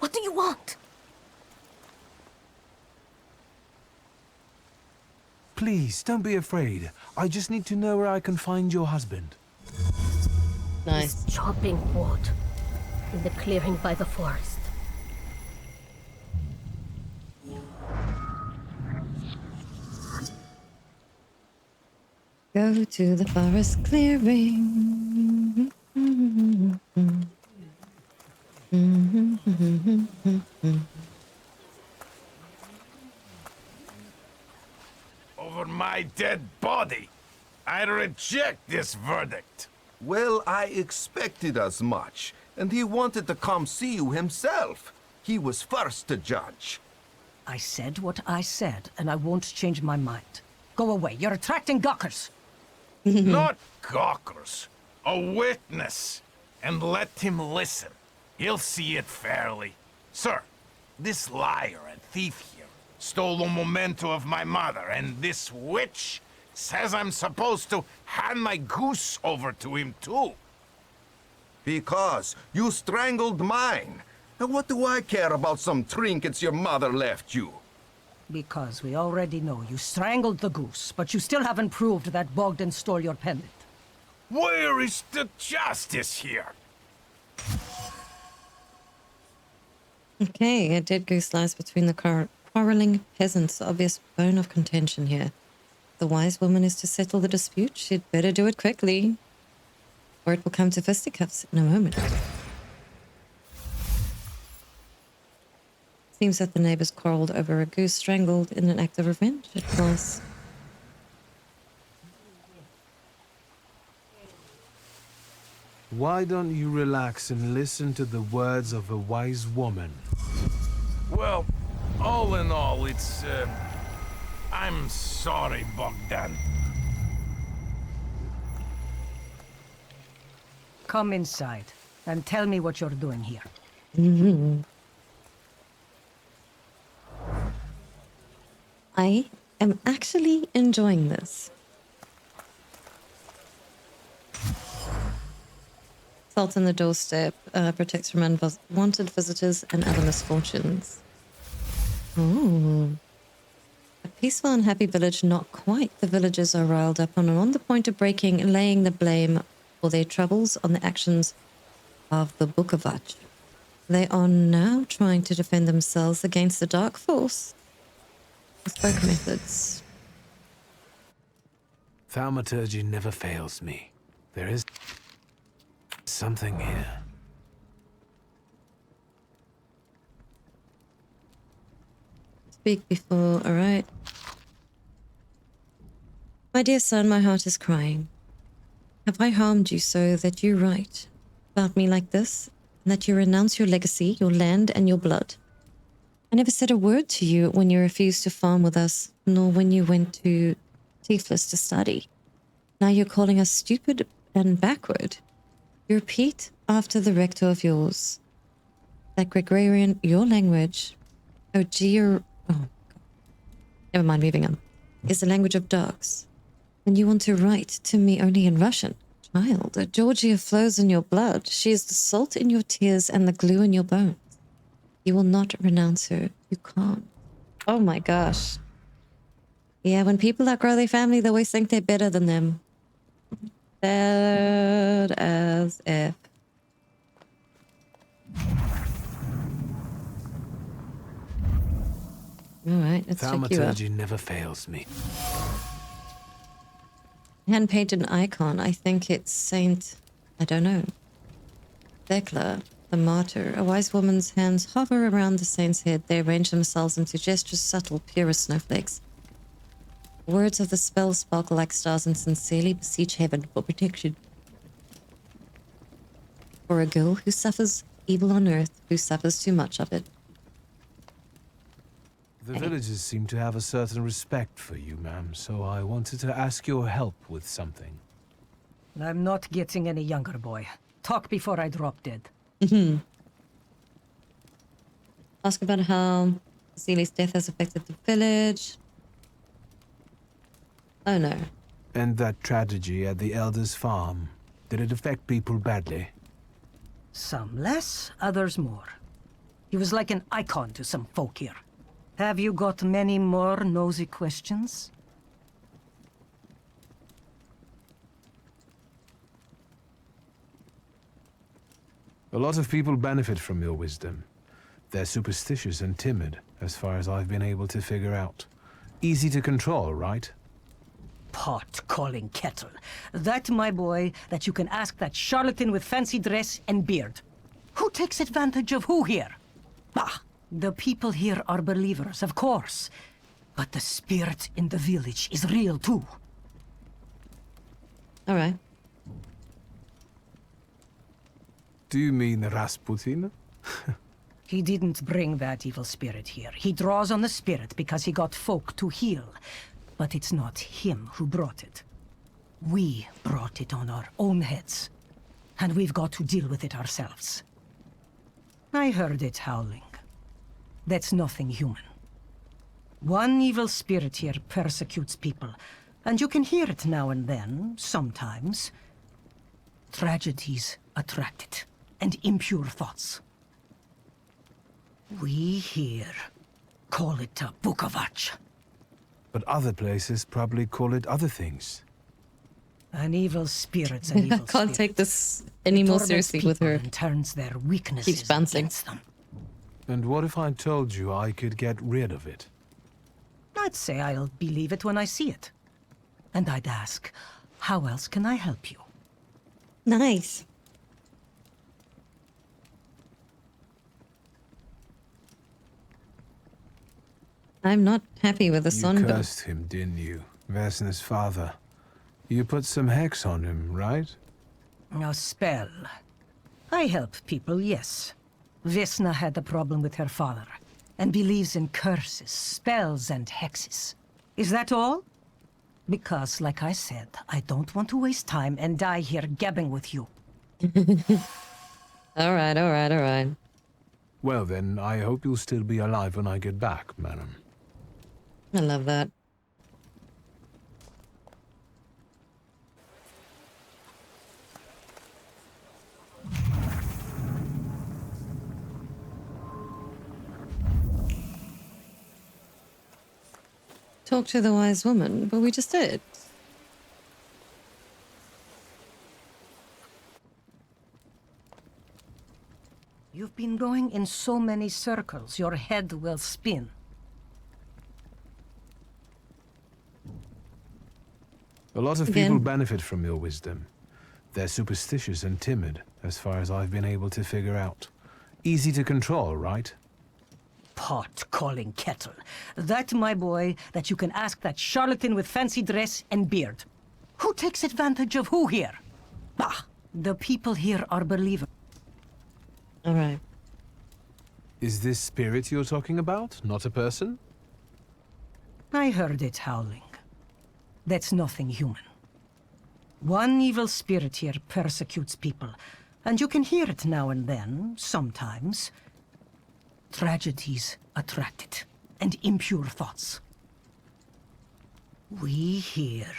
Speaker 13: What do you want?
Speaker 3: Please, don't be afraid. I just need to know where I can find your husband.
Speaker 1: Nice.
Speaker 13: He's chopping wood in the clearing by the forest.
Speaker 1: Go to the forest clearing.
Speaker 6: Over my dead body. I reject this verdict.
Speaker 5: Well, I expected as much, and he wanted to come see you himself. He was first to judge.
Speaker 12: I said what I said, and I won't change my mind. Go away. You're attracting gawkers.
Speaker 6: Not gawkers. A witness. And let him listen. He'll see it fairly. Sir, this liar and thief here stole a memento of my mother, and this witch says I'm supposed to hand my goose over to him too.
Speaker 5: Because you strangled mine. And what do I care about some trinkets your mother left you?
Speaker 12: Because we already know you strangled the goose, but you still haven't proved that Bogdan stole your pendant.
Speaker 6: Where is the justice here?
Speaker 1: Okay, a dead goose lies between the quarreling peasants. Obvious bone of contention here. The wise woman is to settle the dispute. She'd better do it quickly, or it will come to fisticuffs in a moment. Seems that the neighbors quarreled over a goose strangled in an act of revenge. It was.
Speaker 3: Why don't you relax and listen to the words of a wise woman?
Speaker 6: Well, all in all, it's, I'm sorry, Bogdan.
Speaker 12: Come inside and tell me what you're doing here.
Speaker 1: I am actually enjoying this. Salt on the doorstep protects from unwanted visitors and other misfortunes. Ooh. A peaceful and happy village, not quite. The villagers are riled up and on the point of breaking and laying the blame for their troubles on the actions of the Bukovac. They are now trying to defend themselves against the dark force. Bespoke methods.
Speaker 3: Thaumaturge never fails me. There is something here.
Speaker 1: Speak before, all right. My dear son, my heart is crying. Have I harmed you so that you write about me like this, and that you renounce your legacy, your land, and your blood? I never said a word to you when you refused to farm with us, nor when you went to Tiflis to study. Now you're calling us stupid and backward. You repeat after the rector of yours. That Gregorian, your language, never mind, moving on, is the language of dogs. And you want to write to me only in Russian. Child, Georgia flows in your blood. She is the salt in your tears and the glue in your bones. You will not renounce her. You can't. Oh my gosh. Yeah, when people outgrow their family, they always think they're better than them. Bad as F. All right, let's check you out.
Speaker 3: Thaumaturge never fails me.
Speaker 1: Hand-painted icon. I think it's Saint... I don't know. Thecla, the martyr. A wise woman's hands hover around the saint's head. They arrange themselves into gestures subtle, pure as snowflakes. Words of the spell sparkle like stars and sincerely beseech heaven for protection. For a girl who suffers evil on earth, who suffers too much of it.
Speaker 3: The villagers seem to have a certain respect for you, ma'am, so I wanted to ask your help with something.
Speaker 12: I'm not getting any younger, boy. Talk before I drop dead.
Speaker 1: Ask about how Celi's death has affected the village. Oh no.
Speaker 3: And that tragedy at the Elder's farm, did it affect people badly?
Speaker 12: Some less, others more. He was like an icon to some folk here. Have you got many more nosy questions?
Speaker 3: A lot of people benefit from your wisdom. They're superstitious and timid, as far as I've been able to figure out. Easy to control, right?
Speaker 12: Pot calling kettle. That, my boy, that you can ask that charlatan with fancy dress and beard. Who takes advantage of who here? Bah! The people here are believers, of course. But the spirit in the village is real, too.
Speaker 1: All right.
Speaker 3: Do you mean Rasputin?
Speaker 12: He didn't bring that evil spirit here. He draws on the spirit because he got folk to heal. But it's not him who brought it. We brought it on our own heads. And we've got to deal with it ourselves. I heard it howling. That's nothing human. One evil spirit here persecutes people, and you can hear it now and then, sometimes. Tragedies attract it, and impure thoughts. We here call it a bukovach.
Speaker 3: But other places probably call it other things.
Speaker 12: An evil spirit's an evil
Speaker 1: I can't take this any more seriously with her.
Speaker 12: And turns their weaknesses
Speaker 1: Keeps bouncing.
Speaker 12: against them.
Speaker 3: And what if I told you I could get rid of it?
Speaker 12: I'd say I'll believe it when I see it. And I'd ask, how else can I help you?
Speaker 1: Nice. I'm not happy with the sun.
Speaker 3: You cursed him, didn't you? Vesna's father. You put some hex on him, right?
Speaker 12: A spell. I help people, yes. Vesna had a problem with her father, and believes in curses, spells, and hexes. Is that all? Because, like I said, I don't want to waste time and die here gabbing with you.
Speaker 1: All right.
Speaker 3: Well then, I hope you'll still be alive when I get back, madam.
Speaker 1: I love that. Talk to the wise woman, but we just did.
Speaker 12: You've been going in so many circles, your head will spin.
Speaker 3: A lot of people benefit from your wisdom. They're superstitious and timid, as far as I've been able to figure out. Easy to control, right?
Speaker 12: Pot calling kettle. That, my boy, that you can ask that charlatan with fancy dress and beard. Who takes advantage of who here? Bah! The people here are believers.
Speaker 1: All right.
Speaker 3: Is this spirit you're talking about, not a person?
Speaker 12: I heard it howling. That's nothing human. One evil spirit here persecutes people, and you can hear it now and then, sometimes. Tragedies attract it, and impure thoughts. We here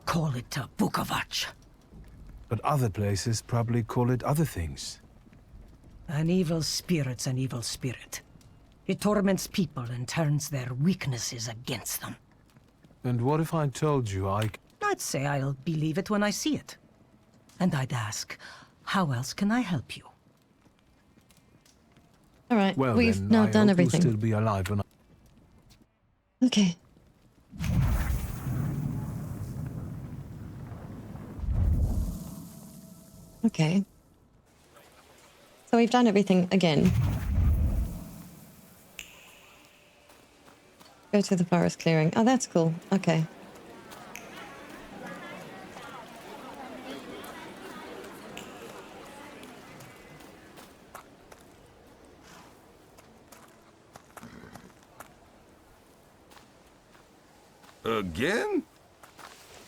Speaker 12: call it a bukovach.
Speaker 3: But other places probably call it other things.
Speaker 12: An evil spirit's an evil spirit. It torments people and turns their weaknesses against them.
Speaker 3: And what if I told you
Speaker 12: I'd say I'll believe it when I see it. And I'd ask, how else can I help you?
Speaker 1: All right,
Speaker 3: well,
Speaker 1: we've
Speaker 3: then,
Speaker 1: now
Speaker 3: I
Speaker 1: done
Speaker 3: hope
Speaker 1: everything.
Speaker 3: You'll still be alive when
Speaker 1: Okay. Okay. So we've done everything again. Go to the forest clearing. Oh, that's cool. Okay.
Speaker 5: Again?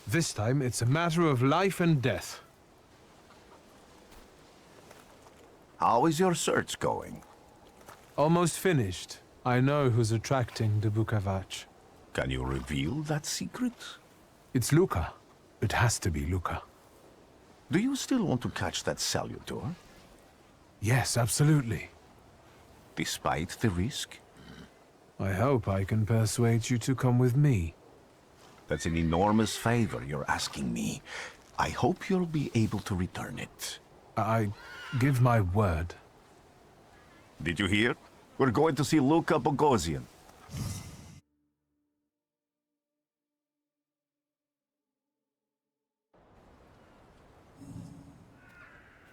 Speaker 3: This time, it's a matter of life and death.
Speaker 10: How is your search going?
Speaker 3: Almost finished. I know who's attracting the Bukavach.
Speaker 10: Can you reveal that secret?
Speaker 3: It's Luca. It has to be Luca.
Speaker 10: Do you still want to catch that Salutor?
Speaker 3: Yes, absolutely.
Speaker 10: Despite the risk?
Speaker 3: I hope I can persuade you to come with me.
Speaker 10: That's an enormous favor you're asking me. I hope you'll be able to return it.
Speaker 3: I give my word.
Speaker 10: Did you hear? We're going to see Luca Bogosian.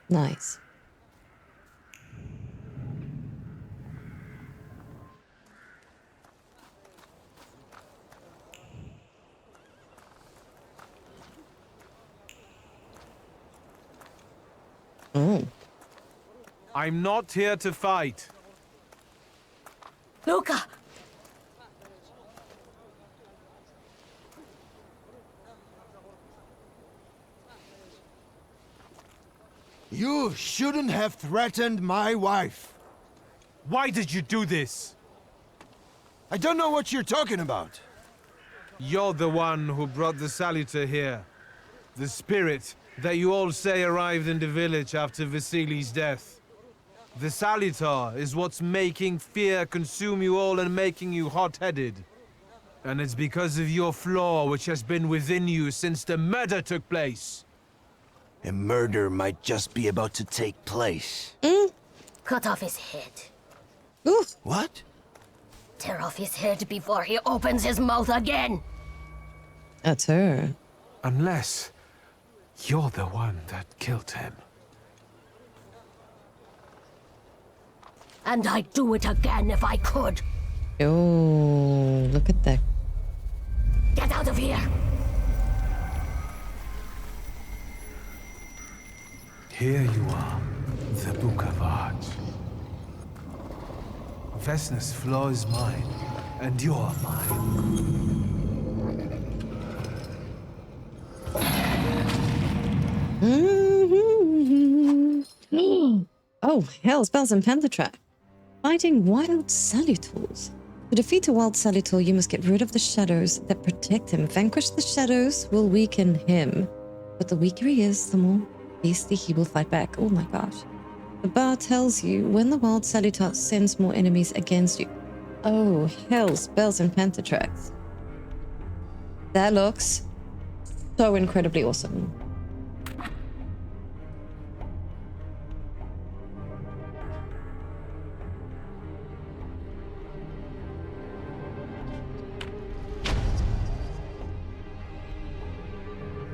Speaker 1: Nice. Oh.
Speaker 3: I'm not here to fight.
Speaker 13: Luca!
Speaker 7: You shouldn't have threatened my wife.
Speaker 3: Why did you do this?
Speaker 7: I don't know what you're talking about.
Speaker 3: You're the one who brought the Salutor here. The spirit that you all say arrived in the village after Vasili's death. The Salutor is what's making fear consume you all and making you hot-headed. And it's because of your flaw which has been within you since the murder took place.
Speaker 7: A murder might just be about to take place.
Speaker 13: Cut off his head.
Speaker 1: Oof.
Speaker 7: What?
Speaker 13: Tear off his head before he opens his mouth again.
Speaker 1: That's her.
Speaker 3: Unless you're the one that killed him.
Speaker 13: And I'd do it again if I could.
Speaker 1: Oh, look at that.
Speaker 13: Get out of here!
Speaker 3: Here you are, the Bukavach. Vesna's flaw is mine, and you're mine.
Speaker 1: Oh, hell, spells and Pentatrack. Fighting wild Salutors. To defeat a wild Salutor, you must get rid of the shadows that protect him. Vanquish the shadows will weaken him. But the weaker he is, the more fiercely he will fight back. Oh my gosh. The bar tells you when the wild Salutor sends more enemies against you. Oh, hell, spells and Pentatracks. That looks so incredibly awesome.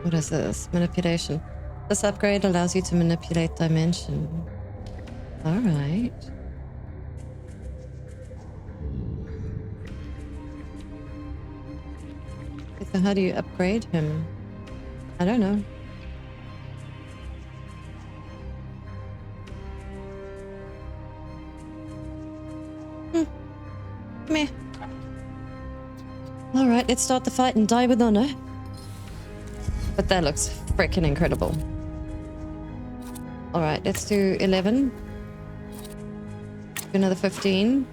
Speaker 1: What is this? Manipulation. This upgrade allows you to manipulate dimension. Alright. So how do you upgrade him? I don't know. Meh. Alright, let's start the fight and die with honor. But that looks freaking incredible. Alright, let's do 11. Do another 15.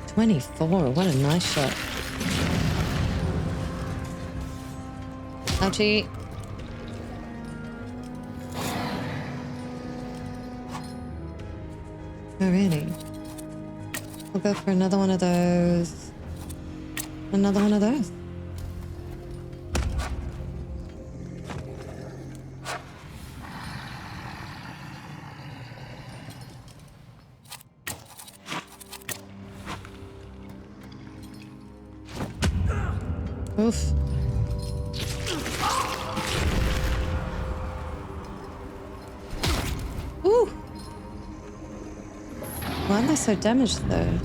Speaker 1: 24, what a nice shot. Ouchie. Oh, really? We'll go for another one of those. Another one of those. Oof. Why am I so damaged though?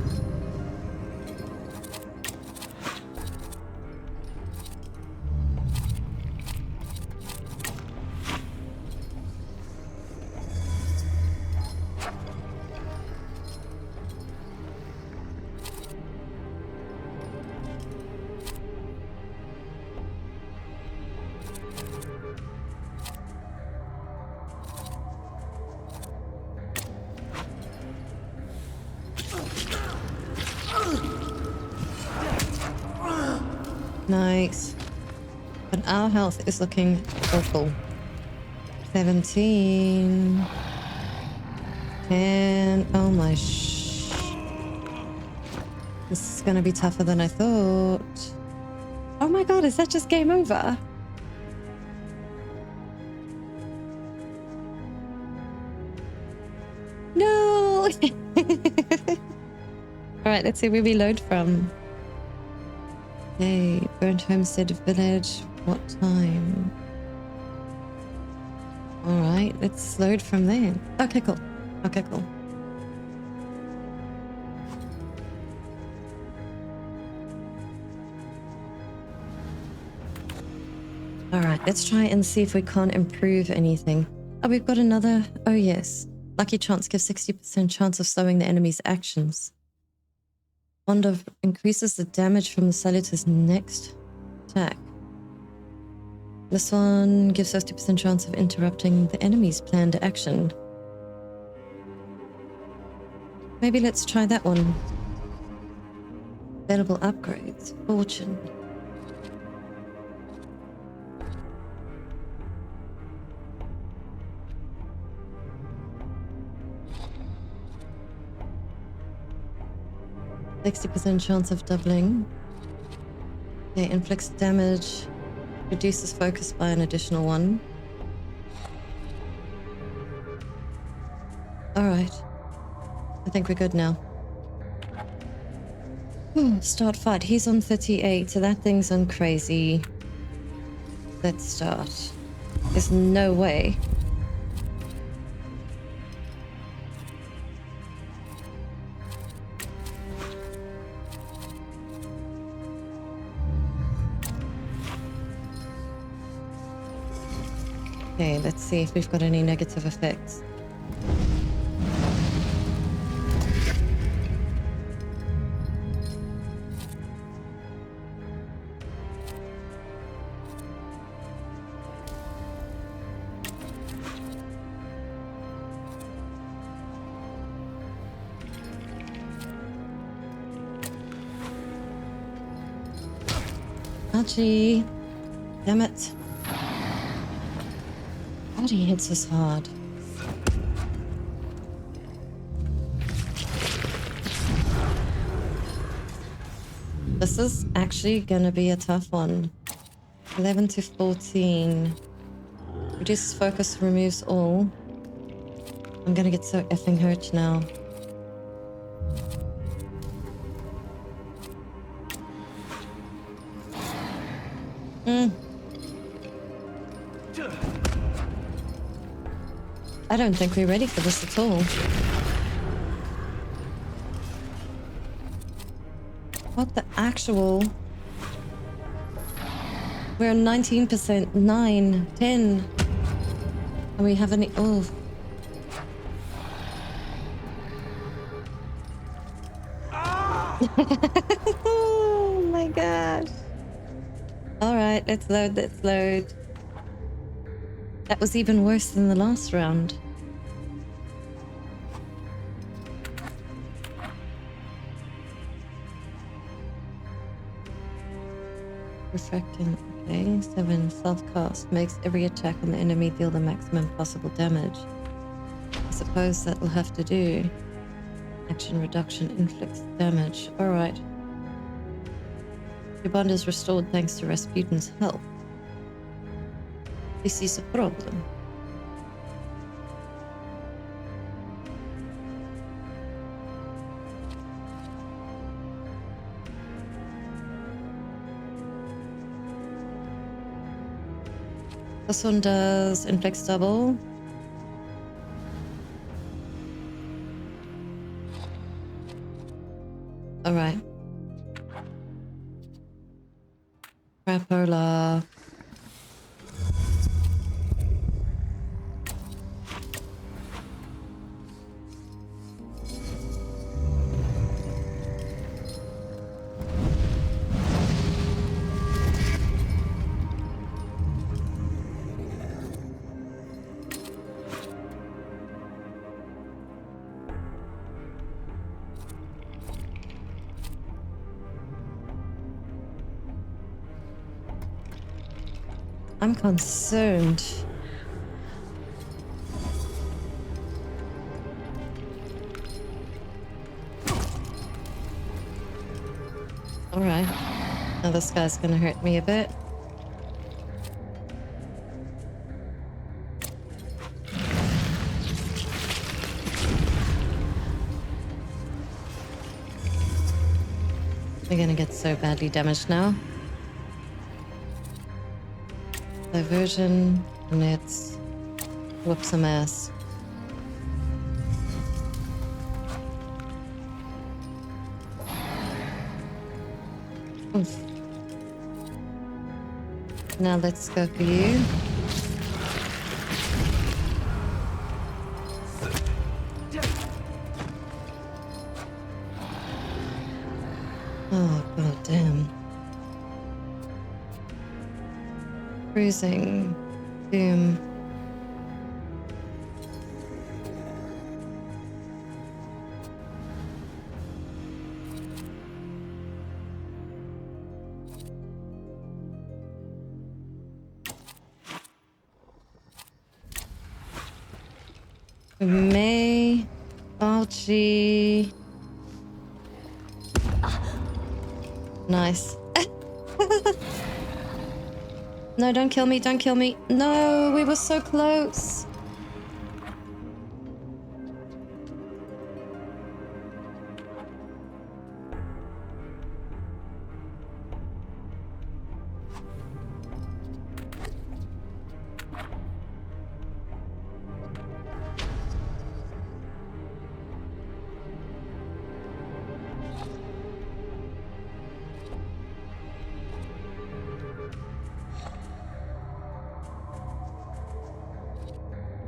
Speaker 1: Nice. But our health is looking awful. 17. And oh my This is gonna be tougher than I thought. Oh my god, is that just game over? No! Alright, let's see where we load from. Okay, burnt homestead village. What time? Alright, let's load from there. Okay, cool. Okay, cool. Alright, let's try and see if we can't improve anything. Oh, we've got another... Oh, yes. Lucky chance gives 60% chance of slowing the enemy's actions. Bond of increases the damage from the Salutors' next attack. This one gives 50% chance of interrupting the enemy's planned action. Maybe let's try that one. Available upgrades. Fortune. %60% chance of doubling. Okay, inflicts damage. Reduces focus by an additional 1. Alright. I think we're good now. Start fight. He's on 38, so that thing's on crazy. Let's start. There's no way. Okay, let's see if we've got any negative effects. Archie! Damn it. God, he hits us hard. This is actually gonna be a tough one. 11 to 14. Reduces focus, removes all. I'm gonna get so effing hurt now. I don't think we're ready for this at all. What the actual? We're on 19%, 9, 10. And we have any... Oh. Oh my gosh. Alright, let's load, let's load. That was even worse than the last round. Refracting, okay. 7, self-cast. Makes every attack on the enemy deal the maximum possible damage. I suppose that will have to do. Action reduction inflicts damage. Alright. Your bond is restored thanks to Rasputin's help. This is a problem. This one does inflicts double. Alright. Crapola. I'm concerned. Alright. Now this guy's gonna hurt me a bit. We're gonna get so badly damaged now. Diversion, let's whoop some ass. Oof. Now let's go for you. Oh, god damn. Freezing. Doom. May. Archie. Nice. No, don't kill me, don't kill me. No, we were so close.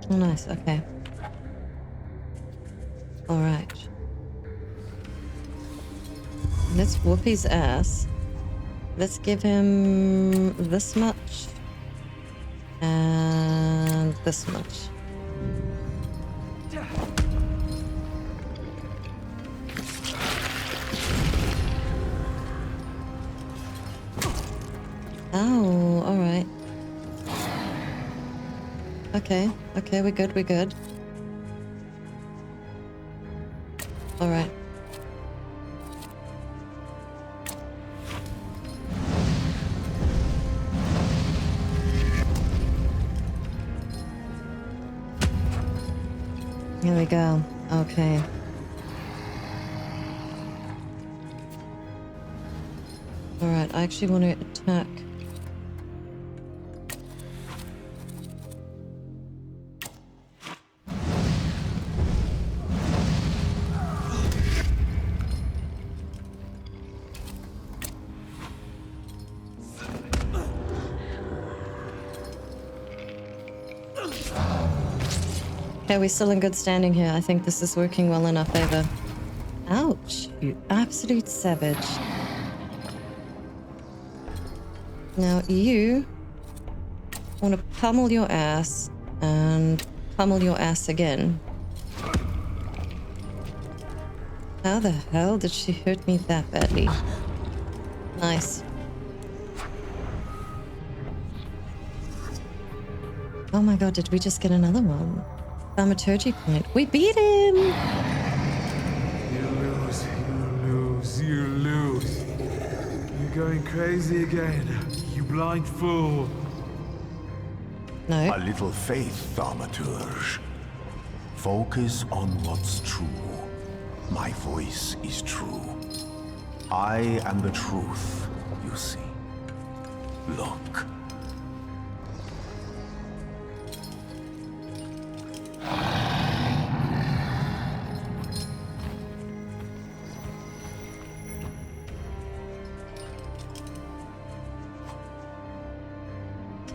Speaker 1: Oh, nice, okay. Alright. Let's whoop his ass. Let's give him this much. And this much. Oh, alright. Okay, okay, we're good, we're good. Alright. Here we go. Okay. Alright, I actually want to attack. Okay, we're still in good standing here. I think this is working well in our favor. Ouch, you absolute savage. Now you want to pummel your ass and pummel your ass again. How the hell did she hurt me that badly? Nice. Oh my god, did we just get another one? Thaumaturge point. We beat him!
Speaker 3: You lose, you lose, you lose. You're going crazy again, you blind fool.
Speaker 1: No.
Speaker 10: A little faith, Thaumaturge. Focus on what's true. My voice is true. I am the truth, you see. Look.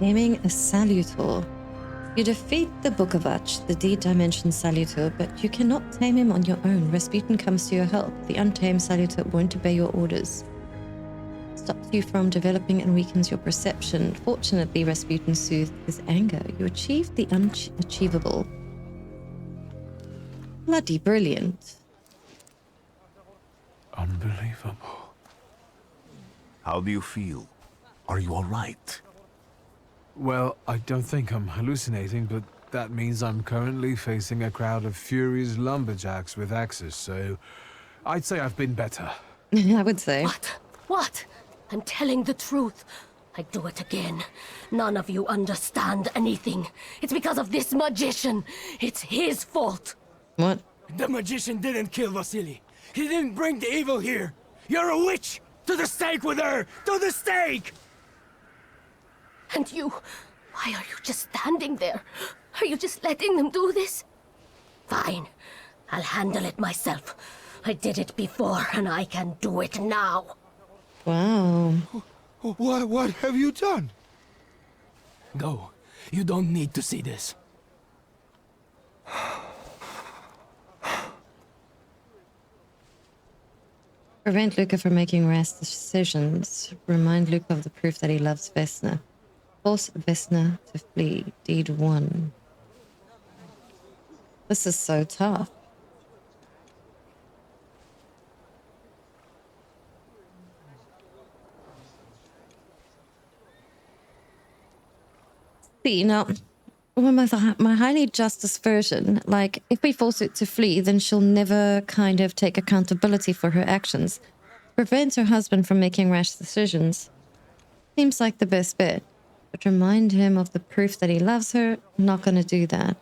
Speaker 1: Taming a Salutor. You defeat the Bukovac, the D-dimension Salutor, but you cannot tame him on your own. Rasputin comes to your help. The untamed Salutor won't obey your orders. Stops you from developing and weakens your perception. Fortunately, Rasputin soothed his anger. You achieved the unachievable. Bloody brilliant.
Speaker 3: Unbelievable.
Speaker 10: How do you feel? Are you all right?
Speaker 3: Well, I don't think I'm hallucinating, but that means I'm currently facing a crowd of furious lumberjacks with axes, so I'd say I've been better.
Speaker 1: I would say.
Speaker 13: What? I'm telling the truth. I do it again. None of you understand anything. It's because of this magician. It's his fault.
Speaker 1: What?
Speaker 9: The magician didn't kill Vasily. He didn't bring the evil here. You're a witch! To the stake with her! To the stake!
Speaker 13: And you, why are you just standing there? Are you just letting them do this? Fine, I'll handle it myself. I did it before, and I can do it now.
Speaker 1: Wow.
Speaker 9: What have you done? Go. You don't need to see this.
Speaker 1: Prevent Luca from making rash decisions. Remind Luca of the proof that he loves Vesna. Force Vesna to flee. Deed 1. This is so tough. See, now, with my highly justice version, like, if we force it to flee, then she'll never kind of take accountability for her actions. Prevents her husband from making rash decisions. Seems like the best bet. But remind him of the proof that he loves her, not gonna do that. I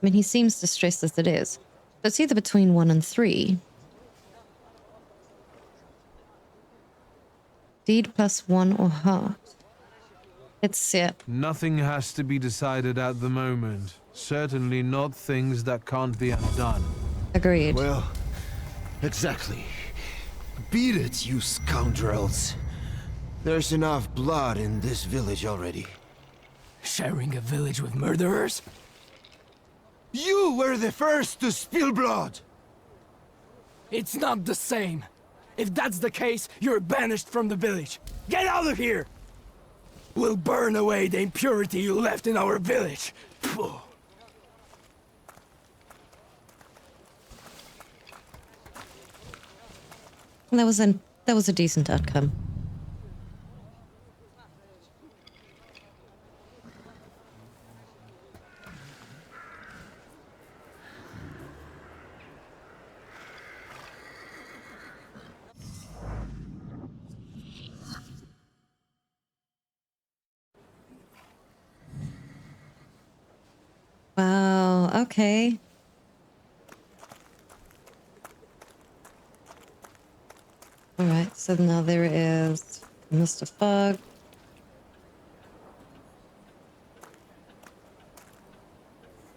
Speaker 1: mean, he seems distressed as it is. So it's either between 1 and 3. Deed plus 1 or heart. It's, yeah.
Speaker 3: Nothing has to be decided at the moment. Certainly not things that can't be undone.
Speaker 1: Agreed.
Speaker 7: Well, exactly. Beat it, you scoundrels. There's enough blood in this village already.
Speaker 9: Sharing a village with murderers?
Speaker 7: You were the first to spill blood!
Speaker 9: It's not the same. If that's the case, you're banished from the village. Get out of here! We'll burn away the impurity you left in our village. Phew.
Speaker 1: That was a decent outcome. Wow, okay. Alright, so now there is Mr. Fogg.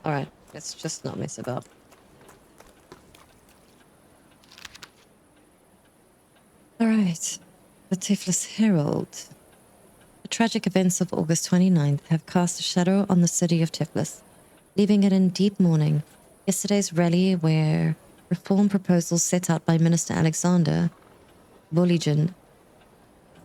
Speaker 1: Alright, let's just not mess about. Alright, the Tiflis Herald. The tragic events of August 29th have cast a shadow on the city of Tiflis, leaving it in deep mourning. Yesterday's rally, where reform proposals set out by Minister Alexander Volygin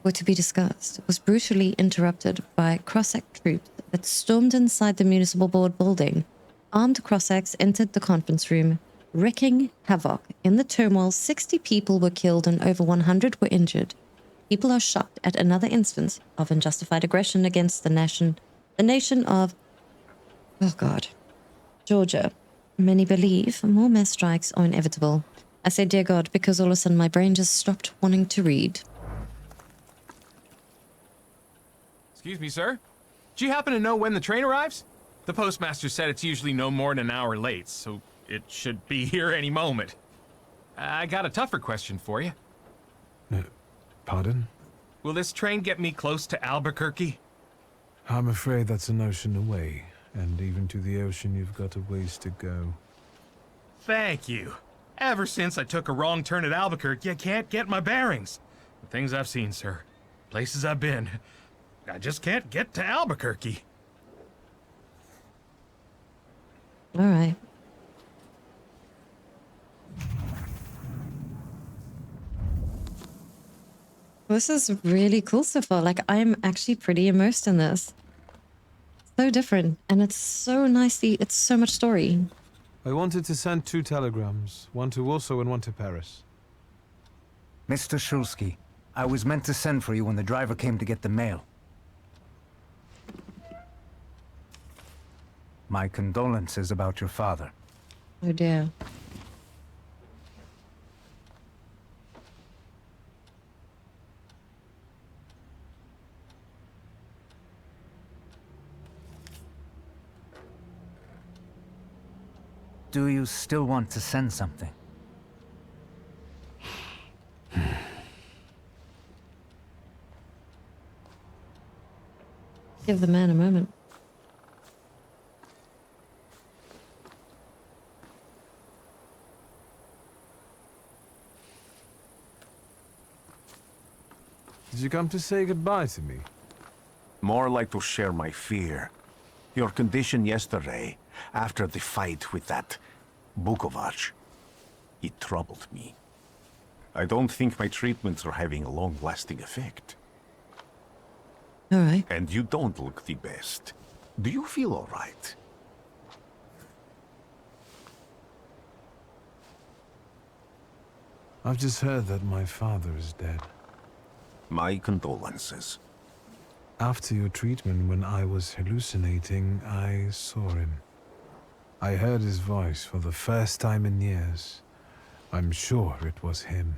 Speaker 1: were to be discussed, was brutally interrupted by Cossack troops that stormed inside the municipal board building. Armed Cossacks entered the conference room, wreaking havoc. In the turmoil, 60 people were killed and over 100 were injured. People are shocked at another instance of unjustified aggression against the nation of, oh God, Georgia. Many believe more mass strikes are inevitable. I say, dear God, because all of a sudden my brain just stopped wanting to read.
Speaker 16: Excuse me, sir? Do you happen to know when the train arrives? The postmaster said it's usually no more than an hour late, so it should be here any moment. I got a tougher question for you.
Speaker 3: Pardon?
Speaker 16: Will this train get me close to Albuquerque?
Speaker 3: I'm afraid that's an ocean away, and even to the ocean you've got a ways to go.
Speaker 16: Thank you. Ever since I took a wrong turn at Albuquerque, I can't get my bearings. The things I've seen, sir. Places I've been. I just can't get to Albuquerque.
Speaker 1: All right. This is really cool so far. Like, I'm actually pretty immersed in this. So different, and it's so nicely, it's so much story.
Speaker 3: I wanted to send 2 telegrams, one to Warsaw and one to Paris.
Speaker 4: Mr. Shulsky, I was meant to send for you when the driver came to get the mail. My condolences about your father.
Speaker 1: Oh dear.
Speaker 4: Do you still want to send something?
Speaker 1: Give the man a moment.
Speaker 3: Did you come to say goodbye to me?
Speaker 10: More like to share my fear. Your condition yesterday, after the fight with that Bukovac, it troubled me. I don't think my treatments are having a long-lasting effect.
Speaker 1: All right.
Speaker 10: And you don't look the best. Do you feel all right?
Speaker 3: I've just heard that my father is dead.
Speaker 10: My condolences.
Speaker 3: After your treatment, when I was hallucinating, I saw him. I heard his voice for the first time in years. I'm sure it was him.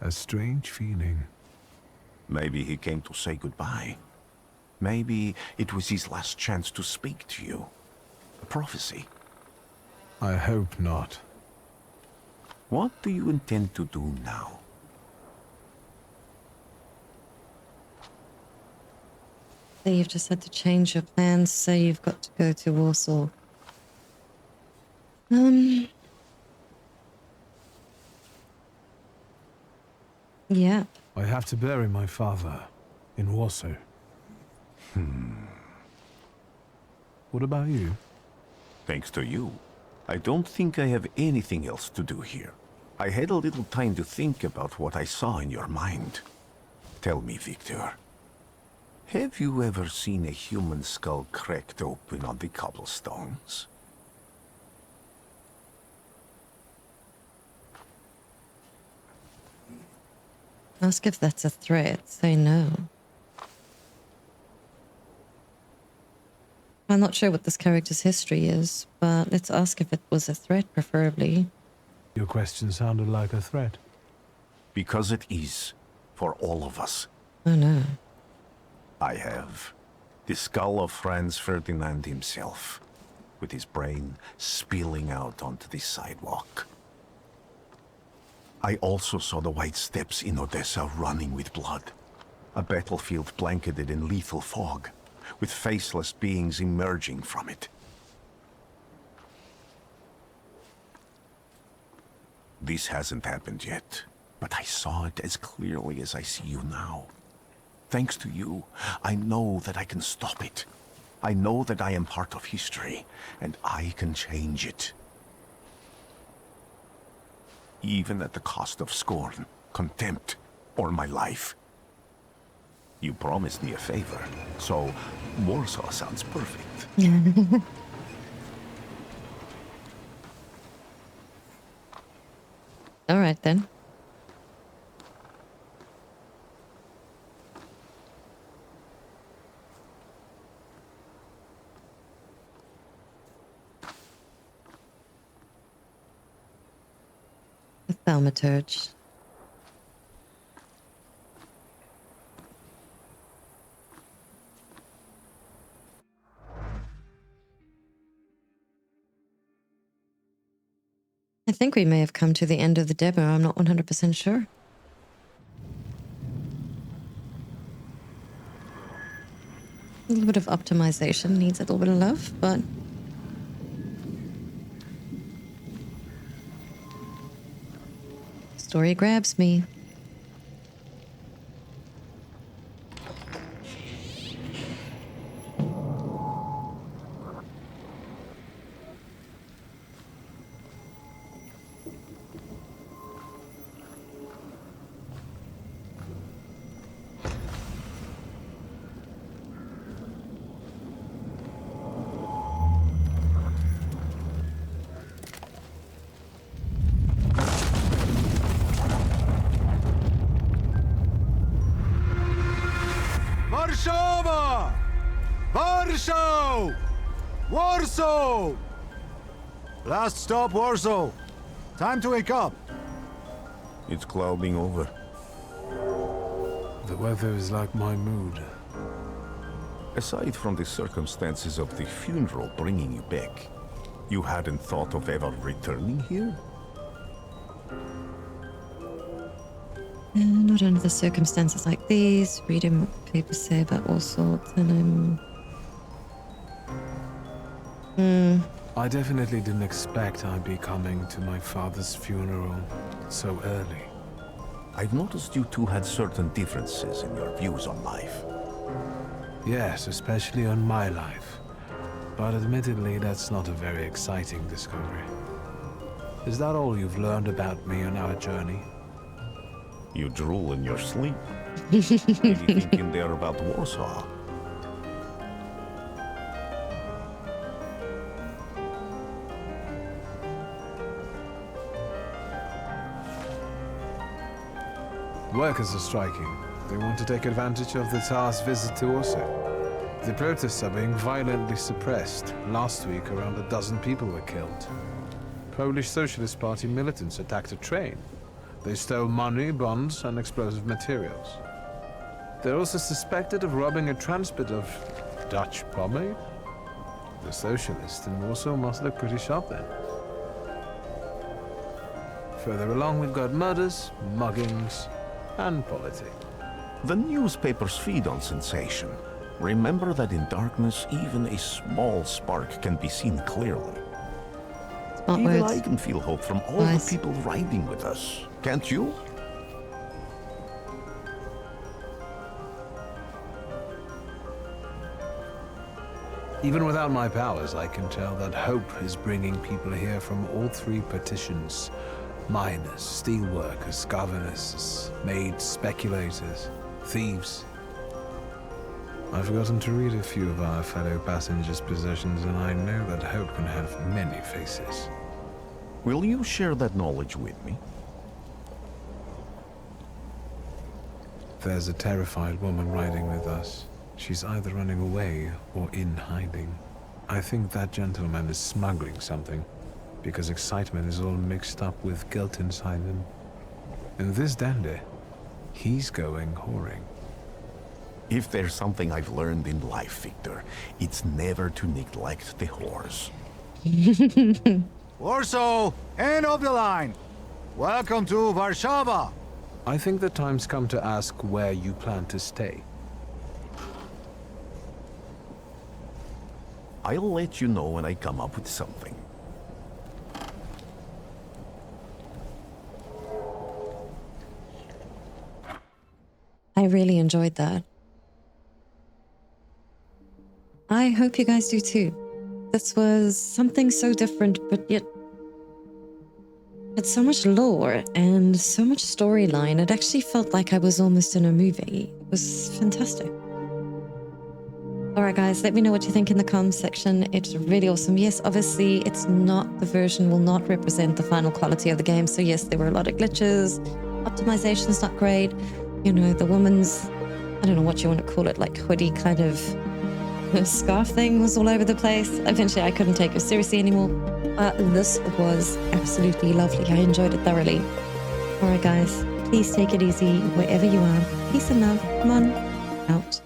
Speaker 3: A strange feeling.
Speaker 10: Maybe he came to say goodbye. Maybe it was his last chance to speak to you. A prophecy.
Speaker 3: I hope not.
Speaker 10: What do you intend to do now?
Speaker 1: So you've just had to change your plans, so you've got to go to Warsaw. Yeah.
Speaker 3: I have to bury my father in Warsaw. What about you?
Speaker 10: Thanks to you, I don't think I have anything else to do here. I had a little time to think about what I saw in your mind. Tell me, Victor, have you ever seen a human skull cracked open on the cobblestones?
Speaker 1: Ask if that's a threat. Say no. I'm not sure what this character's history is, but let's ask if it was a threat, preferably.
Speaker 3: Your question sounded like a threat.
Speaker 10: Because it is, for all of us.
Speaker 1: Oh no.
Speaker 10: I have the skull of Franz Ferdinand himself, with his brain spilling out onto the sidewalk. I also saw the white steps in Odessa running with blood. A battlefield blanketed in lethal fog, with faceless beings emerging from it. This hasn't happened yet, but I saw it as clearly as I see you now. Thanks to you, I know that I can stop it. I know that I am part of history, and I can change it. Even at the cost of scorn, contempt, or my life. You promised me a favor, so Warsaw sounds perfect.
Speaker 1: All right, then. The Thaumaturge. I think we may have come to the end of the demo. I'm not 100% sure. A little bit of optimization needs a little bit of love, but story grabs me.
Speaker 8: Warsaw! Warsaw! Last stop, Warsaw. Time to wake up.
Speaker 10: It's clouding over.
Speaker 3: The weather is like my mood.
Speaker 10: Aside from the circumstances of the funeral bringing you back, you hadn't thought of ever returning here?
Speaker 1: Not under the circumstances like these. Reading what papers say about all sorts, and
Speaker 3: I definitely didn't expect I'd be coming to my father's funeral so early.
Speaker 10: I've noticed you two had certain differences in your views on life.
Speaker 3: Yes, especially on my life. But admittedly, that's not a very exciting discovery. Is that all you've learned about me on our journey?
Speaker 10: You drool in your sleep. Maybe thinking there about Warsaw.
Speaker 3: Workers are striking. They want to take advantage of the Tsar's visit to Warsaw. The protests are being violently suppressed. Last week, around a dozen people were killed. Polish Socialist Party militants attacked a train. They stole money, bonds, and explosive materials. They're also suspected of robbing a transport of Dutch pomade. The socialists in Warsaw must look pretty sharp then. Further along, we've got murders, muggings, and politics.
Speaker 10: The newspapers feed on sensation. Remember that in darkness, even a small spark can be seen clearly. Even I can feel hope from all the people riding with us. Can't you?
Speaker 3: Even without my powers, I can tell that hope is bringing people here from all three petitions. Miners, steelworkers, governors, maids, speculators, thieves. I've forgotten to read a few of our fellow passengers' possessions, and I know that hope can have many faces.
Speaker 10: Will you share that knowledge with me?
Speaker 3: There's a terrified woman riding with us. She's either running away or in hiding. I think that gentleman is smuggling something, because excitement is all mixed up with guilt inside him. And this dandy, he's going whoring.
Speaker 10: If there's something I've learned in life, Victor, it's never to neglect the whores.
Speaker 8: Warsaw, end of the line. Welcome to Warsaw.
Speaker 3: I think the time's come to ask where you plan to stay.
Speaker 10: I'll let you know when I come up with something.
Speaker 1: I really enjoyed that. I hope you guys do too. This was something so different, but yet had so much lore and so much storyline. It actually felt like I was almost in a movie. It was fantastic. Alright guys, let me know what you think in the comments section. It's really awesome. Yes, obviously it's not, the version will not represent the final quality of the game. So yes, there were a lot of glitches. Optimization's not great. You know, the woman's, I don't know what you want to call it, like hoodie kind of scarf thing was all over the place. Eventually I couldn't take her seriously anymore. This was absolutely lovely. I enjoyed it thoroughly. Alright guys, please take it easy wherever you are. Peace and love. Come on, out.